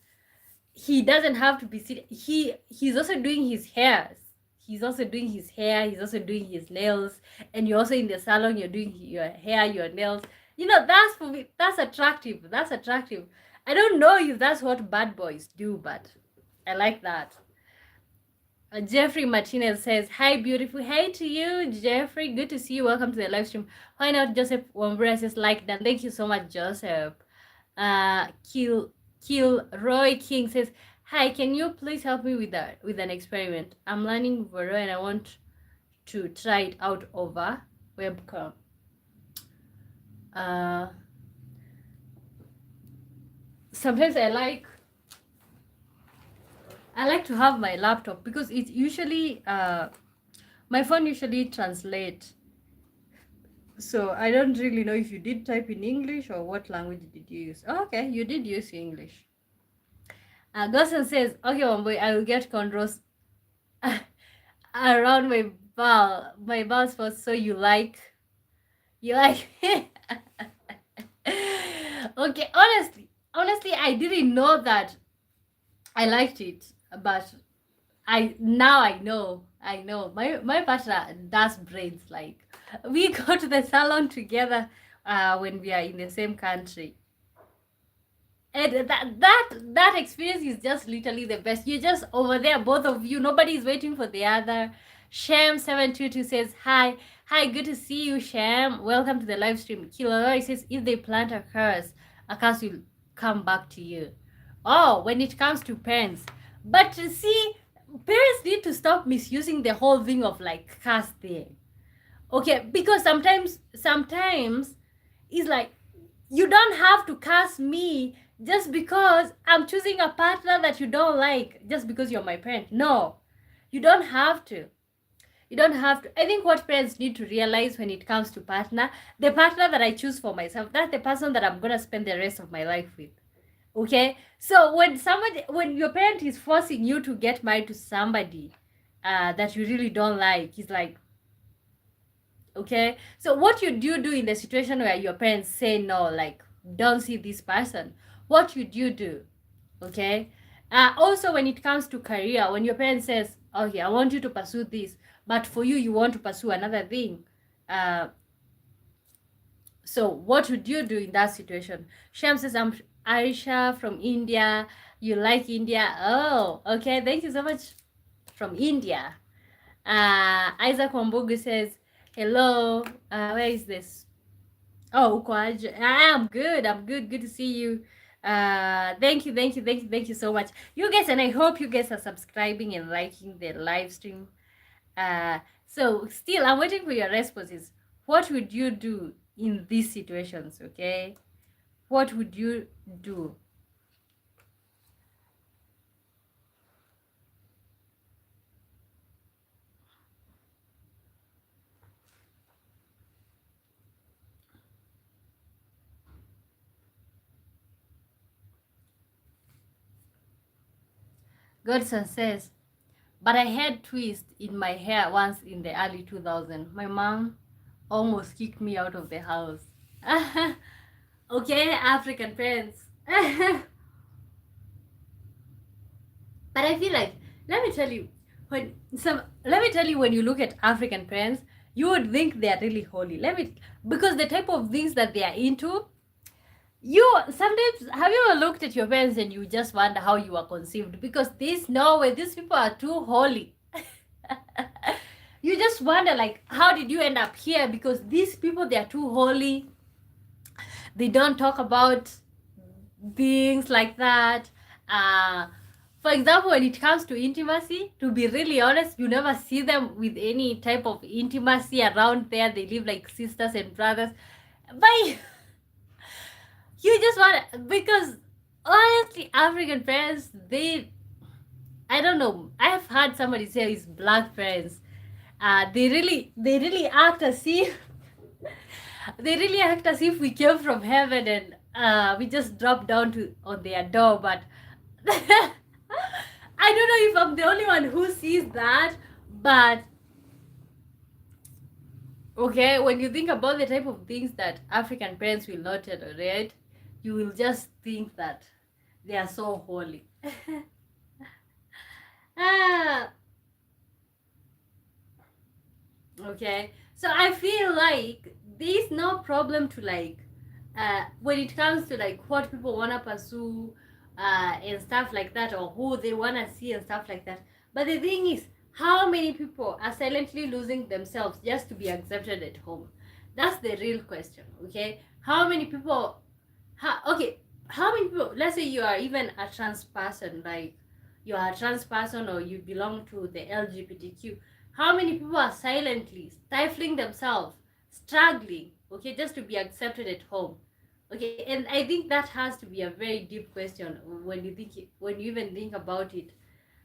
he doesn't have to be sitting. He's also doing his hair. He's also doing his hair. He's also doing his nails. And you're also in the salon. You're doing your hair, your nails. That's, for me, that's attractive. That's attractive. I don't know if that's what bad boys do, but I like that. Jeffrey Martinez says, hi, beautiful. Hey to you, Jeffrey. Good to see you. Welcome to the live stream. Why not? Joseph Wambura says, like that. Thank you so much, Joseph. Kill Roy King says, hi, can you please help me with an experiment? I'm learning Vero and I want to try it out over webcam. Sometimes I like to have my laptop because it's usually my phone usually translates. So I don't really know if you did type in English or what language did you use. Oh, okay, you did use English. Gosson says, okay, Wamboy, I will get cornrows around my Wow, my mouse was so you like okay, honestly, I didn't know that I liked it, but I know my partner does braids. Like, we go to the salon together when we are in the same country, and that experience is just literally the best. You're just over there, both of you, nobody is waiting for the other. Sham722 says hi, good to see you, Sham. Welcome to the live stream. Kilolori says if they plant a curse will come back to you. Oh, when it comes to parents, but see, parents need to stop misusing the whole thing of like curse thing. Okay, because sometimes it's like, you don't have to curse me just because I'm choosing a partner that you don't like, just because you're my parent. No, you don't have to. You don't have to. I think what parents need to realize when it comes to partner, the partner that I choose for myself, that's the person that I'm gonna spend the rest of my life with. Okay, so when your parent is forcing you to get married to somebody that you really don't like, it's like, okay, so what would you do in the situation where your parents say no, like, don't see this person? What would you do? Okay, also when it comes to career, when your parents says, okay, I want you to pursue this, but for you, you want to pursue another thing, uh so what would you do in that situation? Sham says, I'm Aisha from India. You like India? Oh, okay, thank you so much. From India. Isaac Wambugu says, hello, where is this? Oh, Ukwaja. I'm good. Good to see you. Thank you so much. You guys, and I hope you guys are subscribing and liking the live stream. So still, I'm waiting for your responses. What would you do in these situations? Okay, what would you do? Godson says, but I had twist in my hair once in the early 2000s. My mom almost kicked me out of the house. Okay, African parents. But I feel like, let me tell you, when you look at African parents, you would think they are really holy. Because the type of things that they are into, you sometimes, have you ever looked at your parents and you just wonder how you were conceived? Because these people are too holy. You just wonder, like, how did you end up here? Because these people, they are too holy. They don't talk about things like that. For example, when it comes to intimacy, to be really honest, you never see them with any type of intimacy around there. They live like sisters and brothers. But you just want, because honestly, African parents, I don't know. I have heard somebody say it's black parents. They really act as if we came from heaven and we just dropped down on their door. But I don't know if I'm the only one who sees that. But okay, when you think about the type of things that African parents will not tolerate, you will just think that they are so holy. Okay, so I feel like there's no problem to, like, when it comes to like what people want to pursue and stuff like that, or who they want to see and stuff like that. But the thing is, how many people are silently losing themselves just to be accepted at home? That's the real question. Okay, how many people let's say you are even a trans person, like you are a trans person or you belong to the LGBTQ. How many people are silently stifling themselves, struggling, okay, just to be accepted at home? Okay, and I think that has to be a very deep question when you even think about it.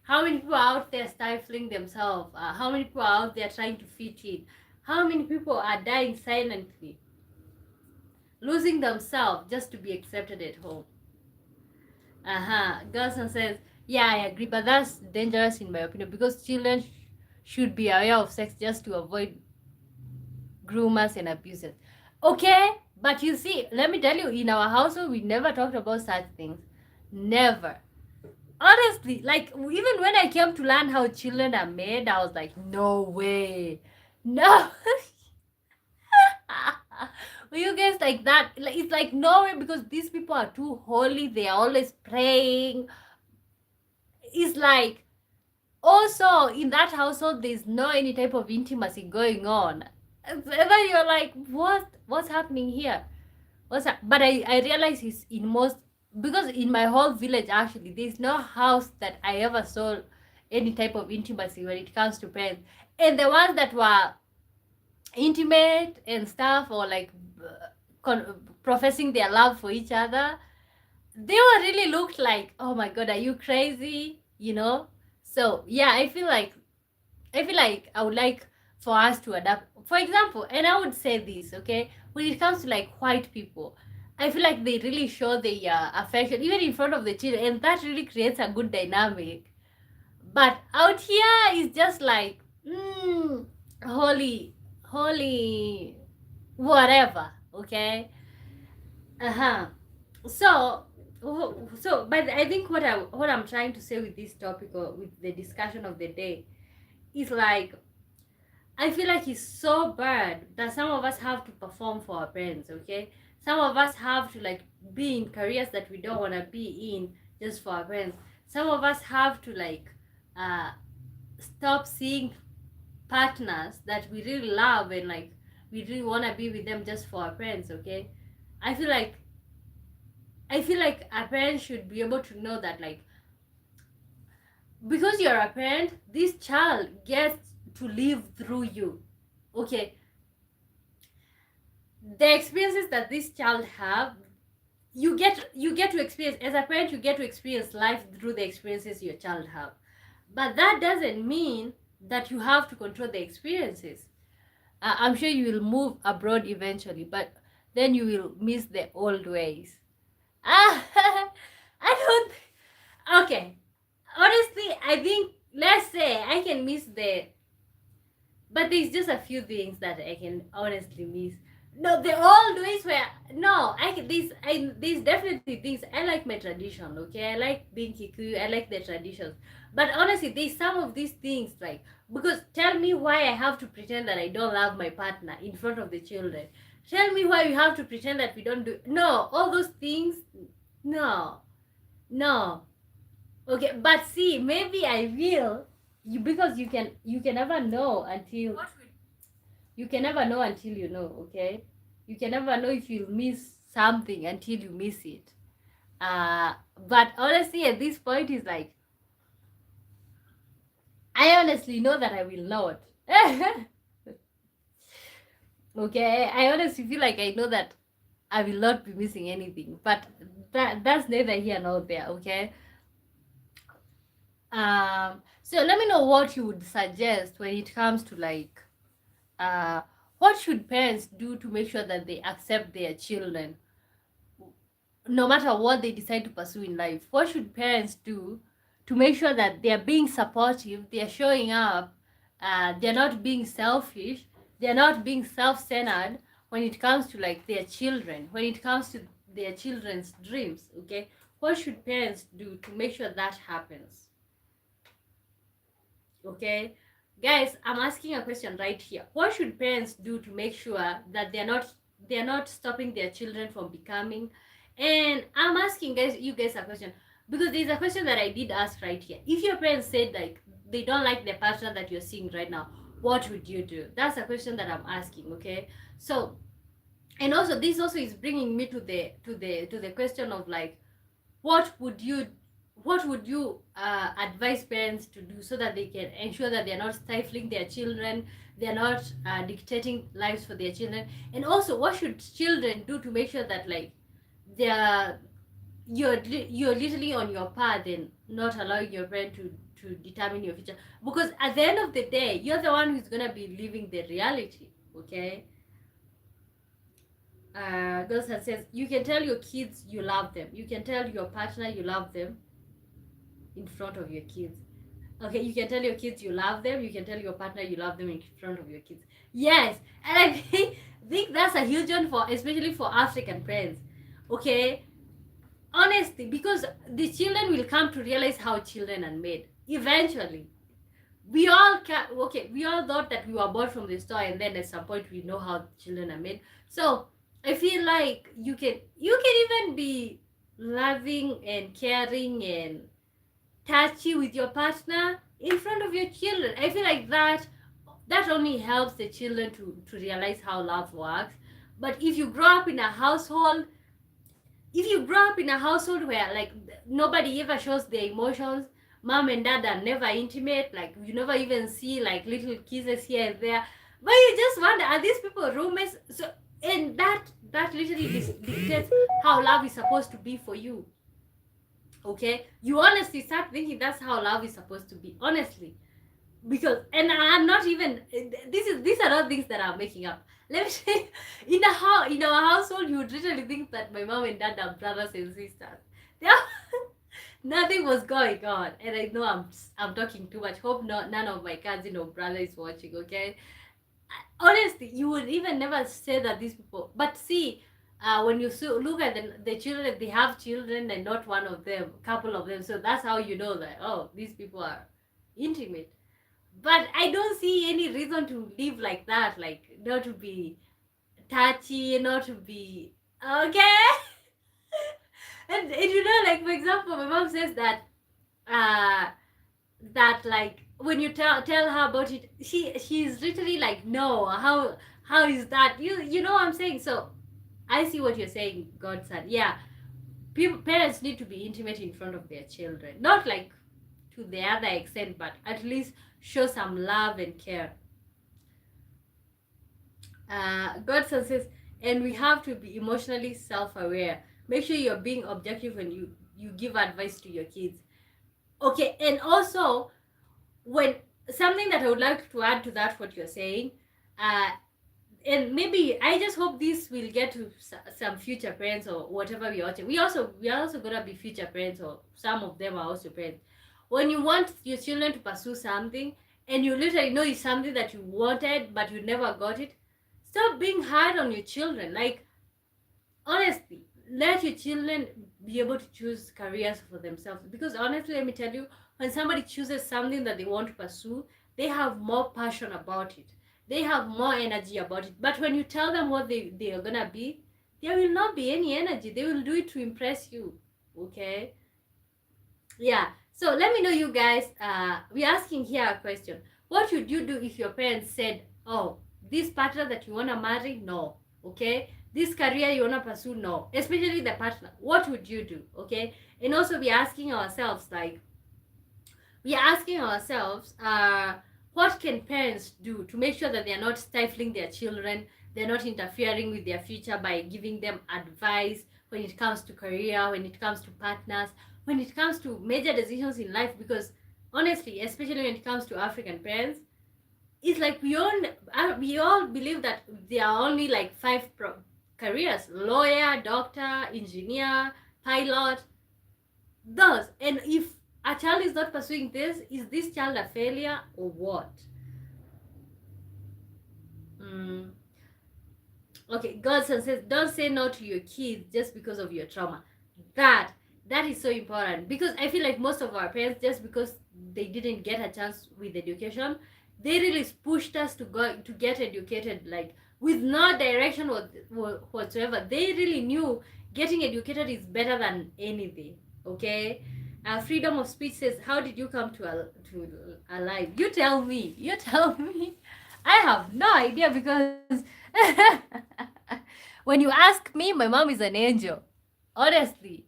How many people are out there stifling themselves? How many people are out there trying to fit in? How many people are dying silently, losing themselves just to be accepted at home? Gerson says, yeah, I agree, but that's dangerous in my opinion, because children should be aware of sex just to avoid groomers and abusers. Okay, but you see, let me tell you, in our household, we never talked about such things. Never. Honestly, like, even when I came to learn how children are made, I was like, no way. No. You guys like that? Like, it's like no way, because these people are too holy. They are always praying. It's like, also in that household, there's no any type of intimacy going on. And then you're like, what's happening here? But I realize it's in most, because in my whole village actually there's no house that I ever saw any type of intimacy when it comes to parents. And the ones that were intimate and stuff, or like professing their love for each other, they were really looked like, oh my god, are you crazy, you know? So yeah, I feel like I would like for us to adapt. For example, and I would say this, okay, when it comes to like white people, I feel like they really show their affection even in front of the children, and that really creates a good dynamic. But out here, it's just like, holy, whatever, okay? Uh-huh. So, but I think what I'm trying to say with this topic, or with the discussion of the day, is like, I feel like it's so bad that some of us have to perform for our parents, okay? Some of us have to like be in careers that we don't want to be in just for our parents. Some of us have to like uh stop seeing partners that we really love, and like we really want to be with them just for our parents, okay? I feel like our parents should be able to know that, like, because you're a parent, this child gets to live through you, okay? The experiences that this child have, you get to experience as a parent. You get to experience life through the experiences your child have, but that doesn't mean that you have to control the experiences. I'm sure you will move abroad eventually, but then you will miss the old ways. I don't. Okay, honestly, I think, let's say I can miss the, but there's just a few things that I can honestly miss. No, the old ways where, no, there's definitely things. I like my tradition, okay? I like being Kikuyu, I like the traditions. But honestly, there's some of these things, like, because tell me why I have to pretend that I don't love my partner in front of the children. Tell me why you have to pretend that we don't do, no, all those things, no, no. Okay, but see, maybe I will, because you can never know until, you can never know until you know, okay? You can never know if you'll miss something until you miss it. But honestly, at this point, it's like, I honestly know that I will not. Okay, I honestly feel like I know that I will not be missing anything. But that's neither here nor there, okay? So let me know what you would suggest when it comes to like, uh what should parents do to make sure that they accept their children no matter what they decide to pursue in life? What should parents do to make sure that they're being supportive, they're showing up, they're not being selfish, they're not being self-centered when it comes to like their children, when it comes to their children's dreams, okay? What should parents do to make sure that happens? Okay, guys, I'm asking a question right here. What should parents do to make sure that they're not stopping their children from becoming? And I'm asking you guys a question, because there's a question that I did ask right here. If your parents said like they don't like the partner that you're seeing right now, what would you do? That's a question that I'm asking, okay? So, and also this also is bringing me to the question of like, what would you advise parents to do so that they can ensure that they're not stifling their children, they're not dictating lives for their children? And also, what should children do to make sure that like they're you're literally on your path and not allowing your parent to determine your future? Because at the end of the day, you're the one who's gonna be living the reality, okay? Girls that says you can tell your kids you love them, you can tell your partner you love them in front of your kids. Okay, you can tell your kids you love them. You can tell your partner you love them in front of your kids. Yes, and I think that's a huge one for, especially for African parents. Okay, honestly, because the children will come to realize how children are made eventually. We all can, okay, we all thought that we were born from the store, and then at some point we know how children are made. So I feel like you can even be loving and caring and touchy with your partner in front of your children. I feel like that only helps the children to realize how love works. But if you grow up in a household, where like nobody ever shows their emotions, mom and dad are never intimate, like you never even see like little kisses here and there, but you just wonder, are these people roommates? So, and that literally dictates how love is supposed to be for you. Okay, you honestly start thinking that's how love is supposed to be, honestly. Because, and I'm not even, these are not things that I'm making up. Let me say, in our household, you would literally think that my mom and dad are brothers and sisters. They are, nothing was going on, and I know I'm talking too much. Hope not none of my cousin or brother is watching. Okay, honestly, you would even never say that these people. But see, when you look at the children, they have children, and not one of them, couple of them. So that's how you know that, oh, these people are intimate. But I don't see any reason to live like that, like not to be touchy, not to be okay. And you know, like for example, my mom says that uh like when you tell her about it, she's literally like, no, how is that? You know what I'm saying? So I see what you're saying, godson. Yeah, parents need to be intimate in front of their children, not like to the other extent, but at least show some love and care. Godson says, and we have to be emotionally self-aware. Make sure you're being objective when you give advice to your kids. Okay, and also when something that I would like to add to that, what you're saying, uh, and maybe I just hope this will get to some future parents or whatever we are watching. We are also gonna be future parents, or some of them are also parents. When you want your children to pursue something, and you literally know it's something that you wanted but you never got it, stop being hard on your children. Like, honestly, let your children be able to choose careers for themselves. Because honestly, let me tell you, when somebody chooses something that they want to pursue, they have more passion about it, they have more energy about it. But when you tell them what they are gonna be, there will not be any energy. They will do it to impress you. Okay, yeah. So let me know, you guys, we're asking here a question. What would you do if your parents said, oh, this partner that you want to marry, no, okay, this career you want to pursue, no, especially the partner, what would you do? Okay, and also we're asking ourselves, like, what can parents do to make sure that they're not stifling their children, they're not interfering with their future by giving them advice when it comes to career, when it comes to partners, when it comes to major decisions in life. Because honestly, especially when it comes to African parents, it's like we all believe that there are only like five careers: lawyer, doctor, engineer, pilot, those. And if a child is not pursuing this, is this child a failure or what? mm. Okay, Godson says, don't say no to your kids just because of your trauma. That is so important, because I feel like most of our parents, just because they didn't get a chance with education, they really pushed us to go to get educated, like with no direction whatsoever. They really knew getting educated is better than anything. Okay, freedom of speech says, how did you come to alive? You tell me. You tell me. I have no idea, because when you ask me, my mom is an angel. Honestly.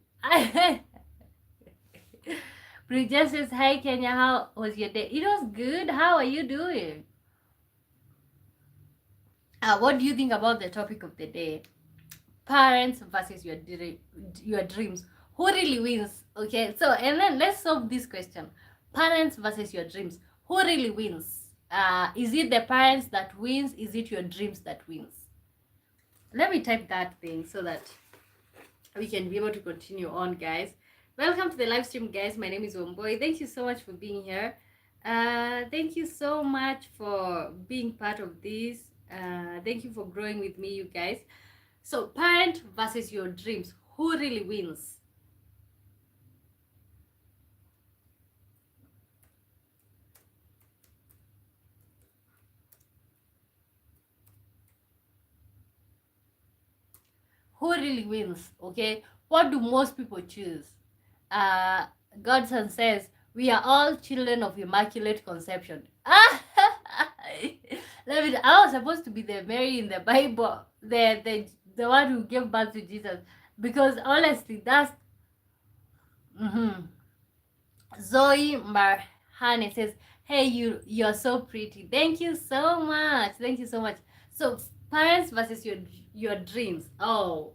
Bridget says, hi Kenya, how was your day? It was good. How are you doing? What do you think about the topic of the day? Parents versus your dreams. Who really wins? Okay, so and then let's solve this question. Parents versus your dreams. Who really wins? Is it the parents that wins? Is it your dreams that wins? Let me type that thing so that we can be able to continue on, guys. Welcome to the live stream, guys. My name is Womboy. Thank you so much for being here. Thank you so much for being part of this. Thank you for growing with me, you guys. So, parent versus your dreams, who really wins? Who really wins? Okay, what do most people choose? Uh, Godson says we are all children of immaculate conception. Let me. I was supposed to be the Mary in the Bible, the one who gave birth to Jesus, because honestly, that's. Mm-hmm. Zoe Marhane says, "Hey, you're so pretty. Thank you so much. Thank you so much." So, parents versus your dreams. Oh,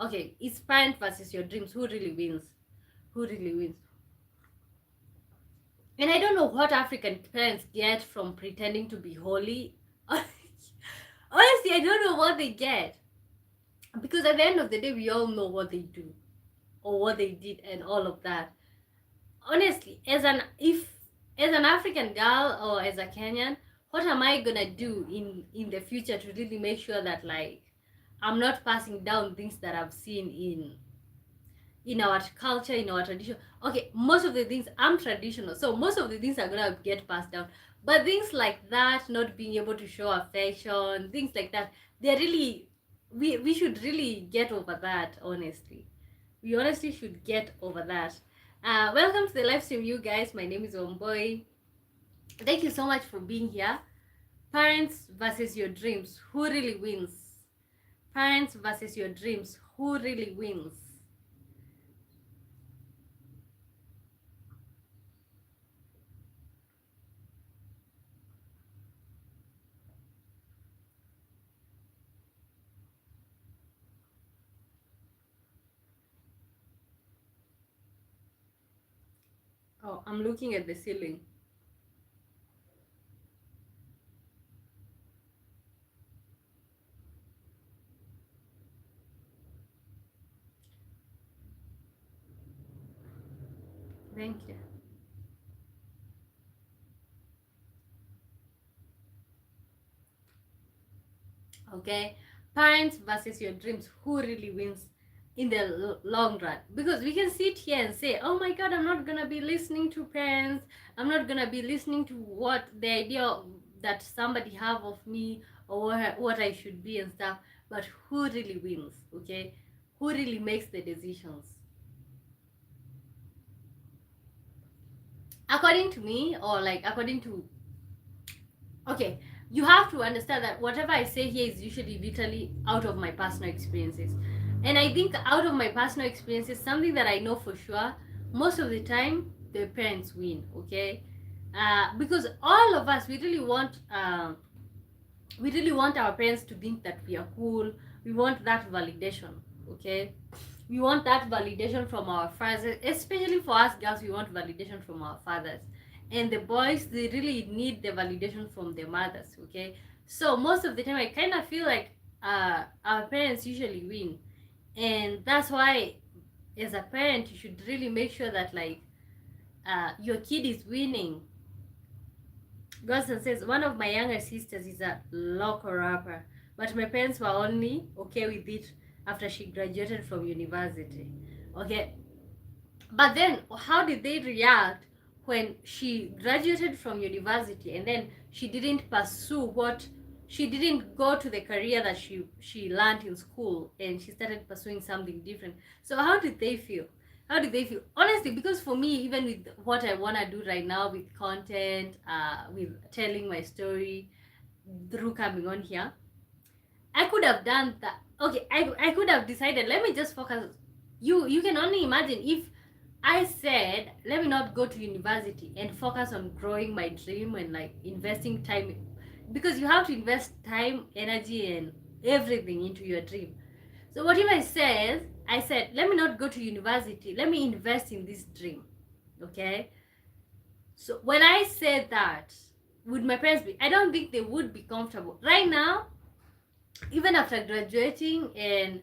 okay. It's parent versus your dreams. Who really wins? Who really wins? And I don't know what African parents get from pretending to be holy. Honestly, I don't know what they get. Because at the end of the day, we all know what they do or what they did and all of that. Honestly, as an African girl or as a Kenyan, what am I gonna do in the future to really make sure that like I'm not passing down things that I've seen in our culture, in our tradition? Okay, most of the things I'm traditional, so most of the things are gonna get passed down. But things like that, not being able to show affection, things like that, they're really we should really get over that, honestly. We honestly should get over that. Welcome to the live stream, you guys. My name is Omboy. Thank you so much for being here. Parents versus your dreams, who really wins? Parents versus your dreams, who really wins? Oh, I'm looking at the ceiling. Thank you. Okay, parents versus your dreams, who really wins in the long run? Because we can sit here and say, oh my god, I'm not gonna be listening to parents, I'm not gonna be listening to what the idea that somebody have of me or what I should be and stuff. But who really wins? Okay, who really makes the decisions? According to me, or like according to, okay, you have to understand that whatever I say here is usually literally out of my personal experiences. And I think out of my personal experiences, something that I know for sure, most of the time, the parents win, okay? Because all of us, we really want our parents to think that we are cool. We want that validation, okay? We want that validation from our fathers, especially for us girls. We want validation from our fathers, and the boys, they really need the validation from their mothers, okay? So most of the time I kind of feel like our parents usually win, and that's why as a parent you should really make sure that like your kid is winning. Godson says, one of my younger sisters is a local rapper, but my parents were only okay with it after she graduated from university. Okay. But then, how did they react when she graduated from university and then she didn't pursue what she didn't go to the career that she learned in school and she started pursuing something different? So how did they feel? How did they feel? Honestly, because for me, even with what I want to do right now with content, with telling my story through coming on here, I could have done that. Okay, I could have decided, let me just focus. You can only imagine if I said, let me not go to university and focus on growing my dream and like investing time, because you have to invest time, energy, and everything into your dream. So what if I said, let me not go to university, let me invest in this dream, okay? So when I said that, would my parents be? I don't think they would be comfortable right now. Even after graduating and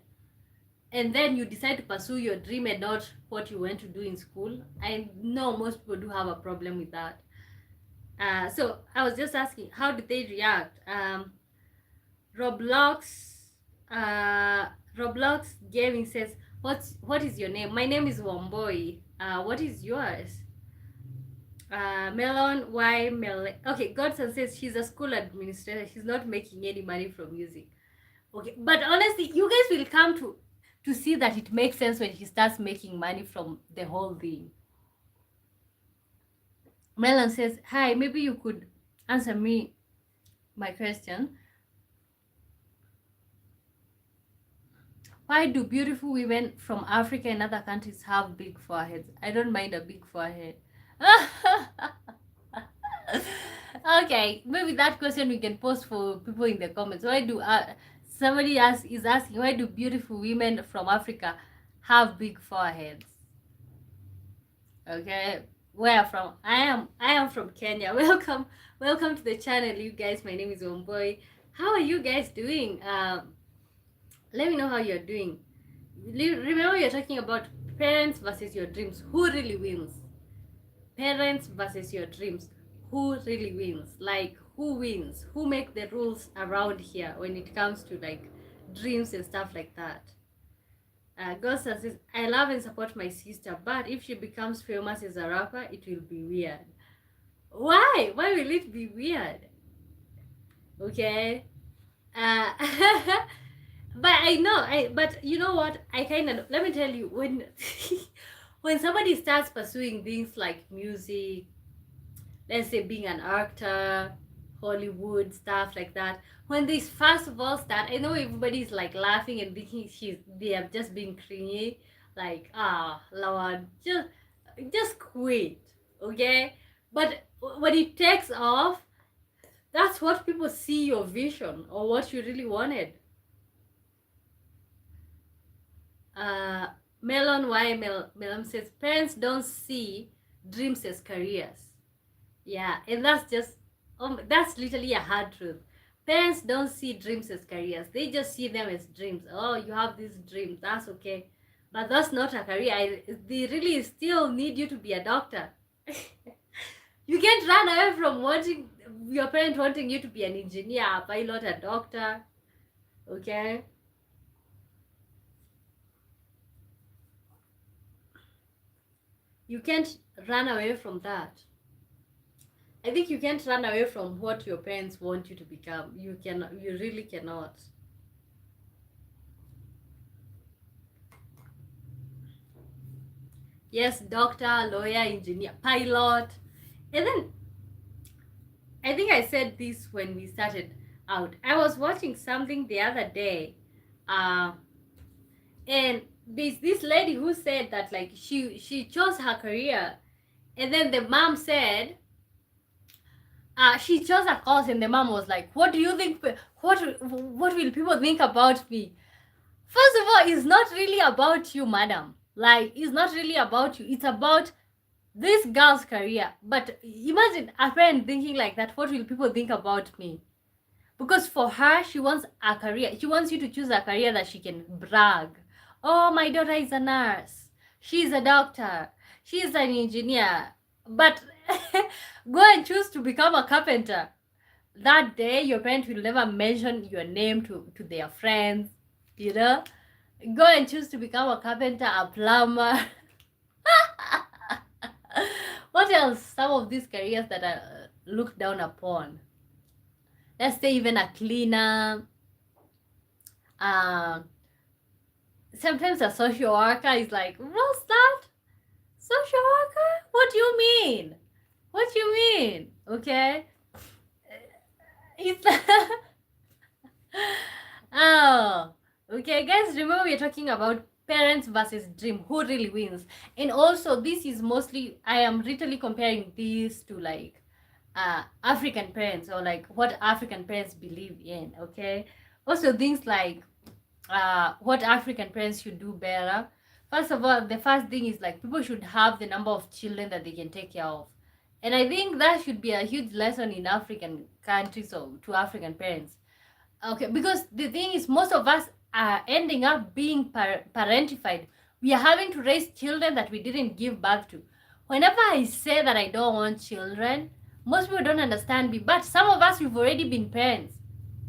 and then you decide to pursue your dream and not what you went to do in school. I know most people do have a problem with that. So I was just asking, how did they react? Roblox, Roblox Gaming says, what is your name? My name is Womboy. What is yours? Melon, why Melon? Okay, Godson says she's a school administrator. She's not making any money from music. Okay, but honestly, you guys will come to see that it makes sense when she starts making money from the whole thing. Melon says, hi, maybe you could answer me my question. Why do beautiful women from Africa and other countries have big foreheads? I don't mind a big forehead. Okay, maybe that question we can post for people in the comments. Why do somebody is asking, why do beautiful women from Africa have big foreheads? Okay, where from? I am from Kenya. Welcome to the channel, you guys. My name is Womboy. How are you guys doing? Let me know how you're doing. Remember, you're talking about parents versus your dreams. Who really wins? Parents versus your dreams. Who really wins? Like, who wins? Who make the rules around here when it comes to like dreams and stuff like that? Gosta says, I love and support my sister, but if she becomes famous as a rapper, it will be weird. Why? Why will it be weird? Okay. But I know, but you know what? I kind of, let me tell you, when when somebody starts pursuing things like music, let's say being an actor, Hollywood, stuff like that, when these festivals start, I know everybody's like laughing and thinking they have just been cringy, like, Lord, just quit, okay? But when it takes off, that's what people see your vision or what you really wanted. Melon Y Melon says, parents don't see dreams as careers. Yeah, and that's literally a hard truth. Parents don't see dreams as careers. They just see them as dreams. Oh, you have these dreams. That's okay. But that's not a career. They really still need you to be a doctor. You can't run away from wanting your parent wanting you to be an engineer, a pilot, a doctor. Okay? You can't run away from that. I think you can't run away from what your parents want you to become. You really cannot. Yes, doctor, lawyer, engineer, pilot. And then I think I said this when we started out. I was watching something the other day. And this lady who said that like she chose her career, and then the mom said she chose a course, and the mom was like, what do you think, what will people think about me? First of all, it's not really about you, madam. Like, it's not really about you, it's about this girl's career. But imagine a parent thinking like that, what will people think about me? Because for her, she wants a career, she wants you to choose a career that she can brag. Oh, my daughter is a nurse, she's a doctor, she's an engineer. But go and choose to become a carpenter. That day, your parents will never mention your name to their friends, you know? Go and choose to become a carpenter, a plumber. What else? Some of these careers that are looked down upon. Let's say even a cleaner. Sometimes a social worker is like, what's that? Social worker? What do you mean? What do you mean? Okay? It's oh, okay, guys, remember we're talking about parents versus dream. Who really wins? And also, this is mostly, I am literally comparing this to like African parents, or like what African parents believe in, okay? Also, things like what African parents should do better. First of all, the first thing is like people should have the number of children that they can take care of. And I think that should be a huge lesson in African countries or to African parents. Okay, because the thing is, most of us are ending up being parentified. We are having to raise children that we didn't give birth to. Whenever I say that I don't want children, most people don't understand me. But some of us, we've already been parents.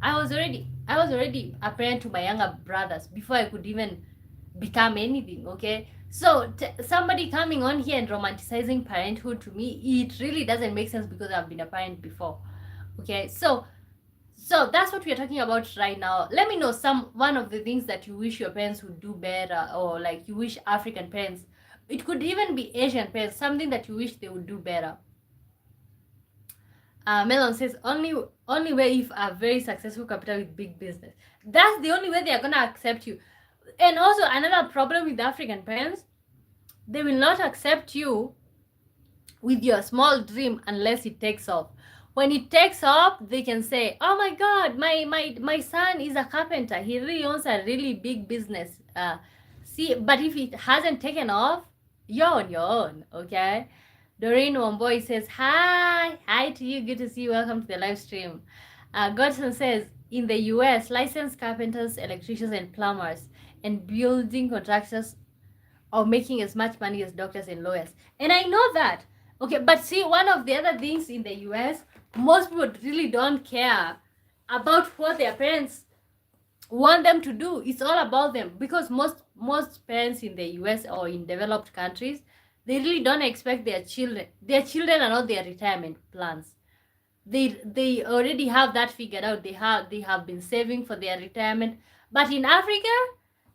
I was already a parent to my younger brothers before I could even become anything. Okay, so somebody coming on here and romanticizing parenthood, to me, it really doesn't make sense because I've been a parent before. Okay, so that's what we are talking about right now. Let me know one of the things that you wish your parents would do better, or like you wish African parents, it could even be Asian parents, something that you wish they would do better. Melon says only way if a very successful capital with big business. That's the only way they are gonna accept you. And also another problem with African parents, they will not accept you with your small dream unless it takes off. When it takes off, they can say, oh my god, my son is a carpenter, he really owns a really big business. See, but if it hasn't taken off, you're on your own. Okay, Doreen Wamboy says hi to you, good to see you, welcome to the live stream. Godson says in the US, licensed carpenters, electricians and plumbers and building contractors are making as much money as doctors and lawyers, and I know that. Okay, but see, one of the other things in the US, most people really don't care about what their parents want them to do. It's all about them, because most parents in the US or in developed countries, they really don't expect their children are not their retirement plans. They already have that figured out. They have been saving for their retirement. But in Africa,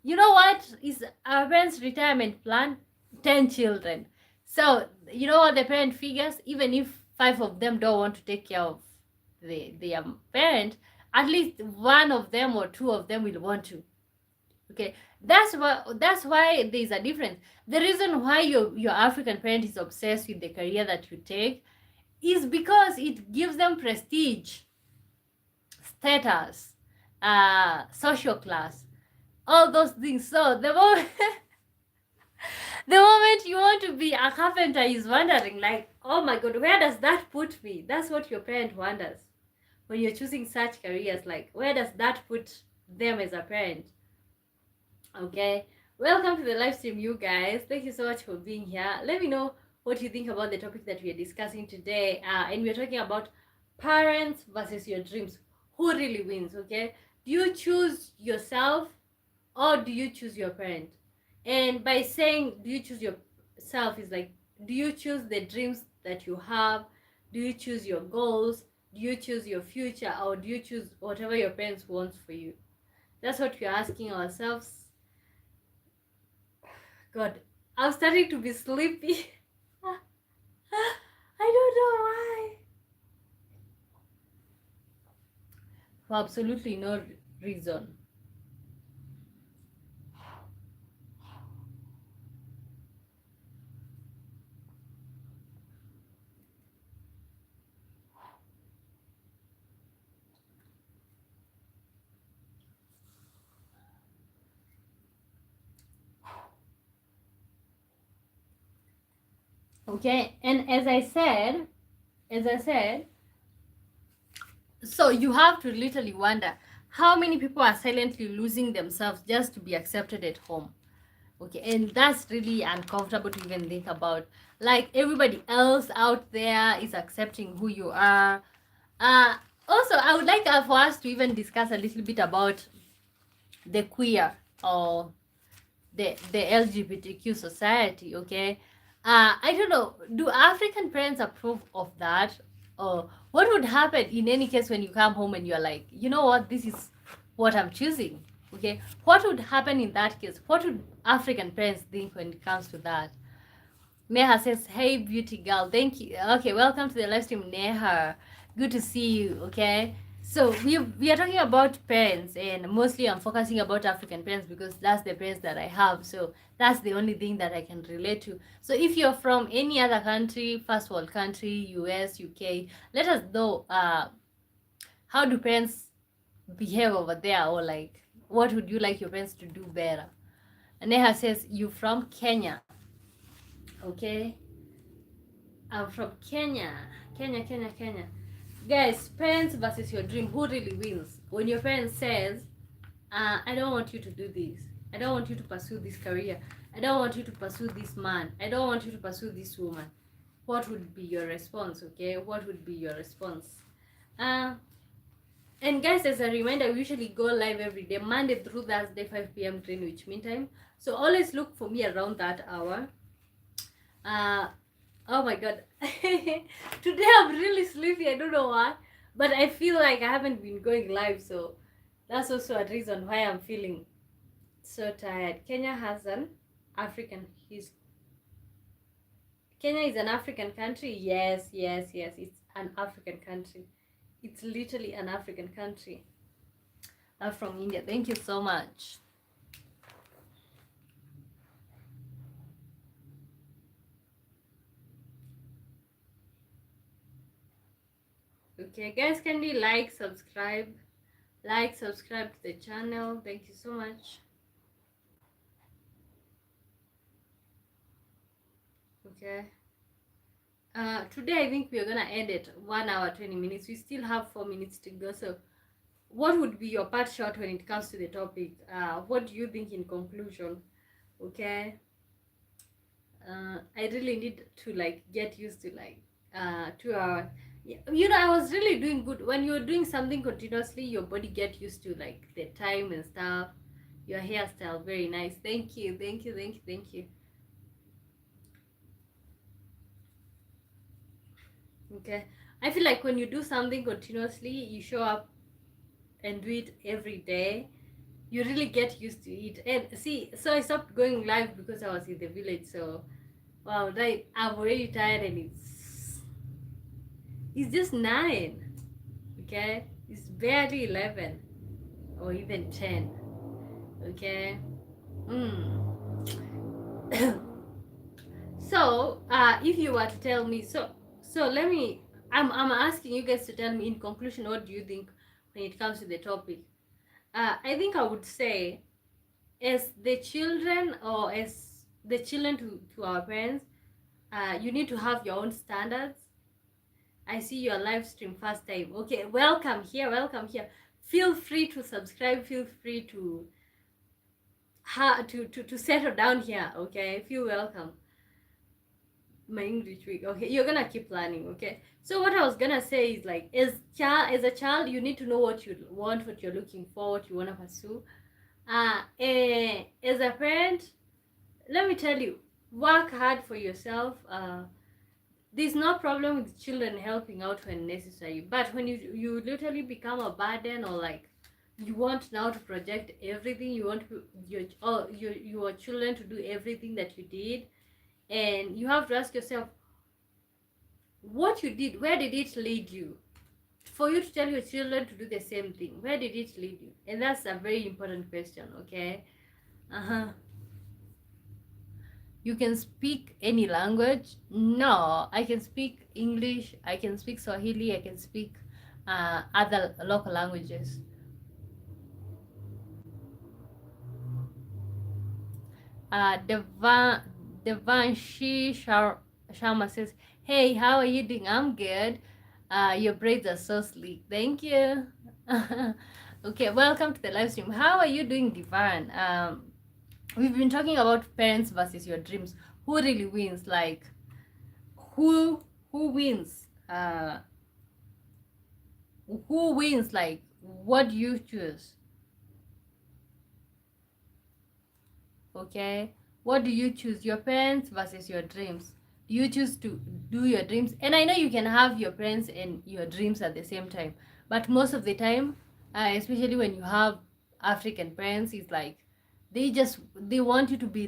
you know what is our parents' retirement plan? 10 children. So you know what the parent figures? Even if 5 of them don't want to take care of their parent, at least one of them or 2 of them will want to. Okay, that's why there's a difference. The reason why your African parent is obsessed with the career that you take is because it gives them prestige, status, social class, all those things. So the moment the moment you want to be a carpenter is wondering, like, oh my god, where does that put me? That's what your parent wonders when you're choosing such careers. Like, where does that put them as a parent? Okay, welcome to the live stream, you guys. Thank you so much for being here. Let me know what you think about the topic that we are discussing today. And we're talking about parents versus your dreams. Who really wins? Okay, do you choose yourself or do you choose your parent? And by saying do you choose yourself is like, do you choose the dreams that you have? Do you choose your goals? Do you choose your future? Or do you choose whatever your parents want for you? That's what we're asking ourselves. God, I'm starting to be sleepy. I don't know why. For absolutely no reason. Okay, and as I said, so you have to literally wonder how many people are silently losing themselves just to be accepted at home. Okay, and that's really uncomfortable to even think about. Like, everybody else out there is accepting who you are. Also, I would like for us to even discuss a little bit about the queer or the LGBTQ society. Okay, I don't know, do African parents approve of that? Or what would happen in any case when you come home and you're like, you know what, this is what I'm choosing? Okay, what would happen in that case? What would African parents think when it comes to that? Neha says, hey, beauty girl, thank you. Okay, welcome to the live stream, Neha. Good to see you. Okay, so we are talking about parents, and mostly I'm focusing about African parents because that's the parents that I have. So that's the only thing that I can relate to. So if you're from any other country, first world country, US, UK, let us know how do parents behave over there, or like, what would you like your parents to do better? And Neha says, you from Kenya? Okay, I'm from Kenya. Guys, parents versus your dream, who really wins? When your parent says, I don't want you to do this. I don't want you to pursue this career. I don't want you to pursue this man. I don't want you to pursue this woman. What would be your response? Okay, what would be your response? And guys, as a reminder, we usually go live every day, Monday through Thursday, 5 p.m. Greenwich Mean Time. So always look for me around that hour. Oh my god. Today I'm really sleepy. I don't know why. But I feel like I haven't been going live, so that's also a reason why I'm feeling so tired. Kenya has an African Kenya is an African country. Yes, it's an African country. It's literally an African country. I'm from India. Thank you so much. Okay, guys, can you subscribe to the channel? Thank you so much. Okay. Today I think we're gonna end it 1 hour 20 minutes. We still have 4 minutes to go. So what would be your part short when it comes to the topic? What do you think in conclusion? Okay. I really need to get used to 2 hours. You know, I was really doing good. When you're doing something continuously, your body get used to the time and stuff. Your hairstyle, very nice. Thank you. Okay, I feel like when you do something continuously, you show up and do it every day, you really get used to it. And see, so I stopped going live because I was in the village. So wow, I'm already tired, and it's just 9. Okay, it's barely 11 or even 10. Okay. So if you were to tell me, so let me, I'm asking you guys to tell me in conclusion, what do you think when it comes to the topic? I think I would say, as the children, or as the children to our parents, you need to have your own standards. I see your live stream first time. Okay, welcome here. Feel free to subscribe. Feel free to settle down here. Okay, feel welcome. My English week. Okay, you're gonna keep learning. Okay, so what I was gonna say is, as a child, you need to know what you want, what you're looking for, what you want to pursue. As a parent, let me tell you, work hard for yourself. There's no problem with children helping out when necessary, but when you literally become a burden, or you want now to project everything, you want your children to do everything that you did, and you have to ask yourself, what you did, where did it lead you? For you to tell your children to do the same thing, where did it lead you? And that's a very important question. Okay. You can speak any language? No, I can speak English, I can speak Swahili, I can speak other local languages. Devanshi Sharma says, hey, how are you doing? I'm good. Your braids are so sleek. Thank you. Okay, welcome to the live stream. How are you doing, Divan? We've been talking about parents versus your dreams. Who really wins? Who wins? Who wins? What do you choose? Okay, what do you choose? Your parents versus your dreams? Do you choose to do your dreams? And I know you can have your parents and your dreams at the same time, but most of the time, especially when you have African parents, it's they want you to be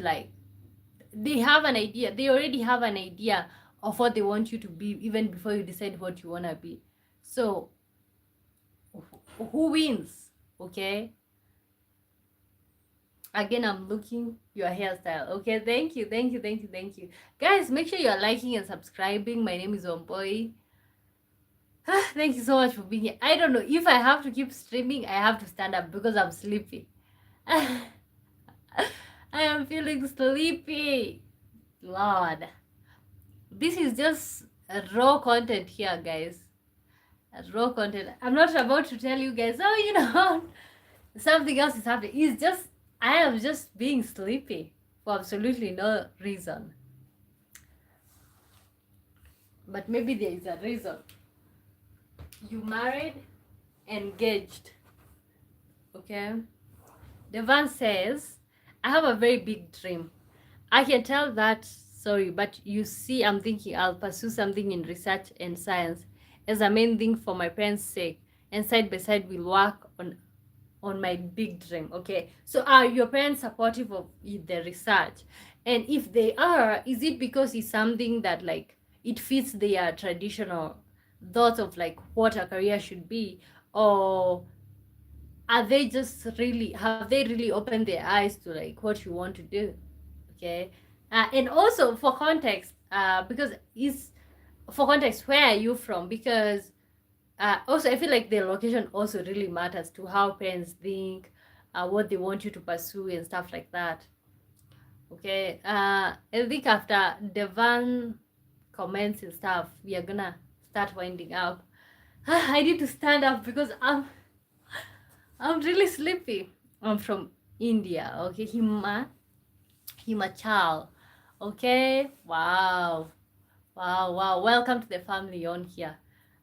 they have an idea, they already have an idea of what they want you to be even before you decide what you want to be. So who wins? Okay, again, I'm looking your hairstyle. Okay, thank you guys. Make sure you're liking and subscribing. My name is Omboy. Thank you so much for being here. I don't know if I have to keep streaming, I have to stand up because I'm sleepy. I am feeling sleepy. Lord, this is just raw content here, guys. Raw content. I'm not about to tell you guys, something else is happening. It's just I am just being sleepy for absolutely no reason. But maybe there is a reason. You married, engaged. Okay? Devan says, I have a very big dream. I can tell that, sorry, but you see, I'm thinking I'll pursue something in research and science as a main thing for my parents' sake, and side by side we'll work on my big dream. Okay, so are your parents supportive of the research? And if they are, is it because it's something that like it fits their traditional thoughts of like what a career should be, or are they just really, have they really opened their eyes to like what you want to do? Okay, and also for context, because is for context, where are you from? Because also I feel like the location also really matters to how parents think, what they want you to pursue and stuff like that. Okay, I think after Devan comments and stuff, we are gonna start winding up. I need to stand up because I'm really sleepy. I'm from India. Okay, Himachal. Okay, wow. Wow. Welcome to the family on here.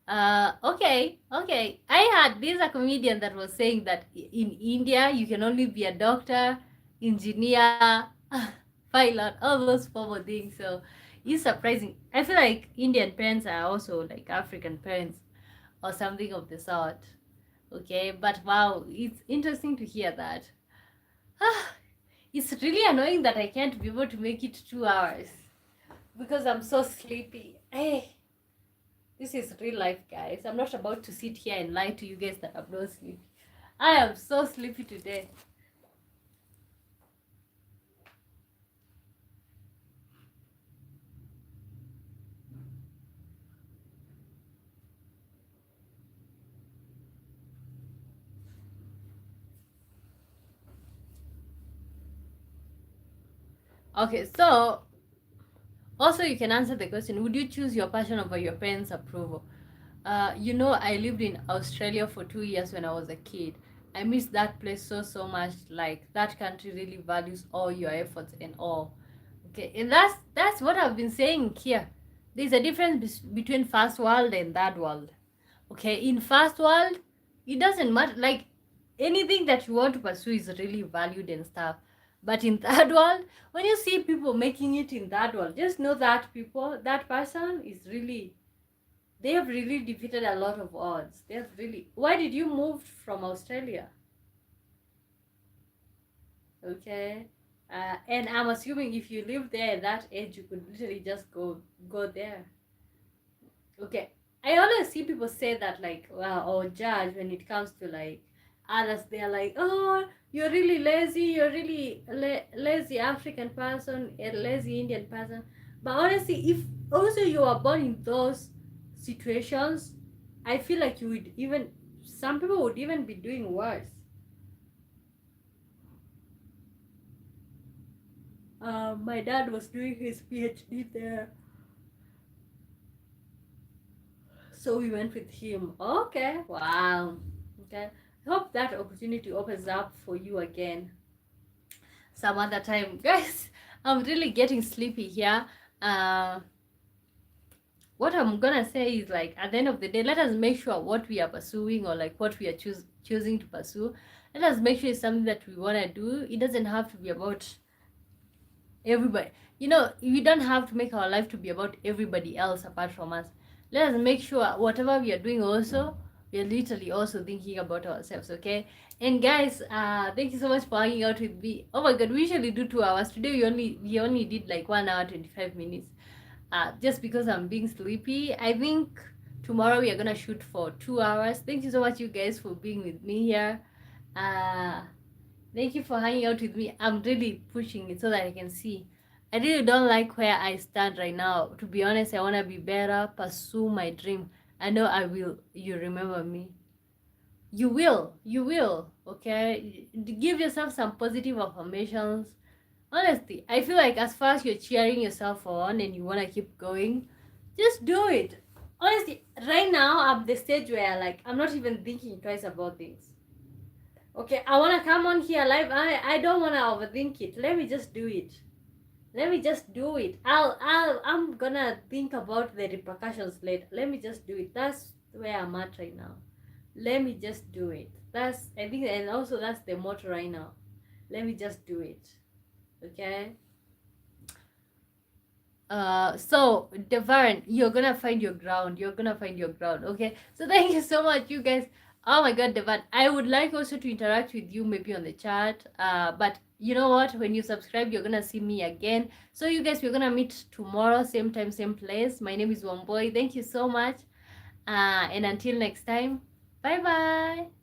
Okay. I heard there's a comedian that was saying that in India you can only be a doctor, engineer, pilot, all those formal things. So it's surprising. I feel like Indian parents are also like African parents or something of the sort. Okay, but wow, it's interesting to hear that. It's really annoying that I can't be able to make it 2 hours because I'm so sleepy. Hey, this is real life, guys. I'm not about to sit here and lie to you guys that I'm not sleepy. I am so sleepy today. Okay, so also you can answer the question, would you choose your passion over your parents' approval? I lived in Australia for 2 years when I was a kid. I miss that place so much. Like that country really values all your efforts and all. Okay, and that's what I've been saying here. There's a difference between first world and third world. Okay, in first world, it doesn't matter. Like anything that you want to pursue is really valued and stuff. But in third world, when you see people making it in third world, just know that that person is really, they have really defeated a lot of odds. They have really. Why did you move from Australia? Okay, and I'm assuming if you live there at that age, you could literally just go there. Okay, I always see people say that like, well, or judge when it comes to like others. They're like, oh, you're really lazy. You're really lazy African person, a lazy Indian person. But honestly, if also you are born in those situations, I feel like you would even, some people would even be doing worse. My dad was doing his PhD there, so we went with him. Okay, wow. Okay, I hope that opportunity opens up for you again some other time, guys. I'm really getting sleepy here. What I'm gonna say is like at the end of the day, let us make sure what we are pursuing or like what we are choosing to pursue. Let us make sure it's something that we wanna do. It doesn't have to be about everybody. We don't have to make our life to be about everybody else apart from us. Let us make sure whatever we are doing also, we are literally also thinking about ourselves. Okay, and guys, thank you so much for hanging out with me. Oh my god, we usually do 2 hours. Today we only did like 1 hour 25 minutes, just because I'm being sleepy. I think tomorrow we are gonna shoot for 2 hours. Thank you so much, you guys, for being with me here. Thank you for hanging out with me. I'm really pushing it so that I can see. I really don't like where I stand right now. To be honest, I want to be better, pursue my dream. I know I will. You remember me. You will. You will. Okay? Give yourself some positive affirmations. Honestly, I feel like as far as you're cheering yourself on and you want to keep going, just do it. Honestly, right now, I'm the stage where like I'm not even thinking twice about things. Okay, I wanna come on here live. I don't wanna overthink it. Let me just do it. Let me just do it. I'm gonna think about the repercussions later. Let me just do it. That's where I'm at right now. Let me just do it. That's, I think, and also that's the motto right now. Let me just do it. Okay. So Devan, you're gonna find your ground. You're gonna find your ground. Okay. So thank you so much, you guys. Oh my god, Devan. I would like also to interact with you maybe on the chat. But you know what? When you subscribe, you're gonna see me again. So you guys, we're gonna meet tomorrow, same time, same place. My name is Wamboy. Thank you so much. And until next time, bye bye.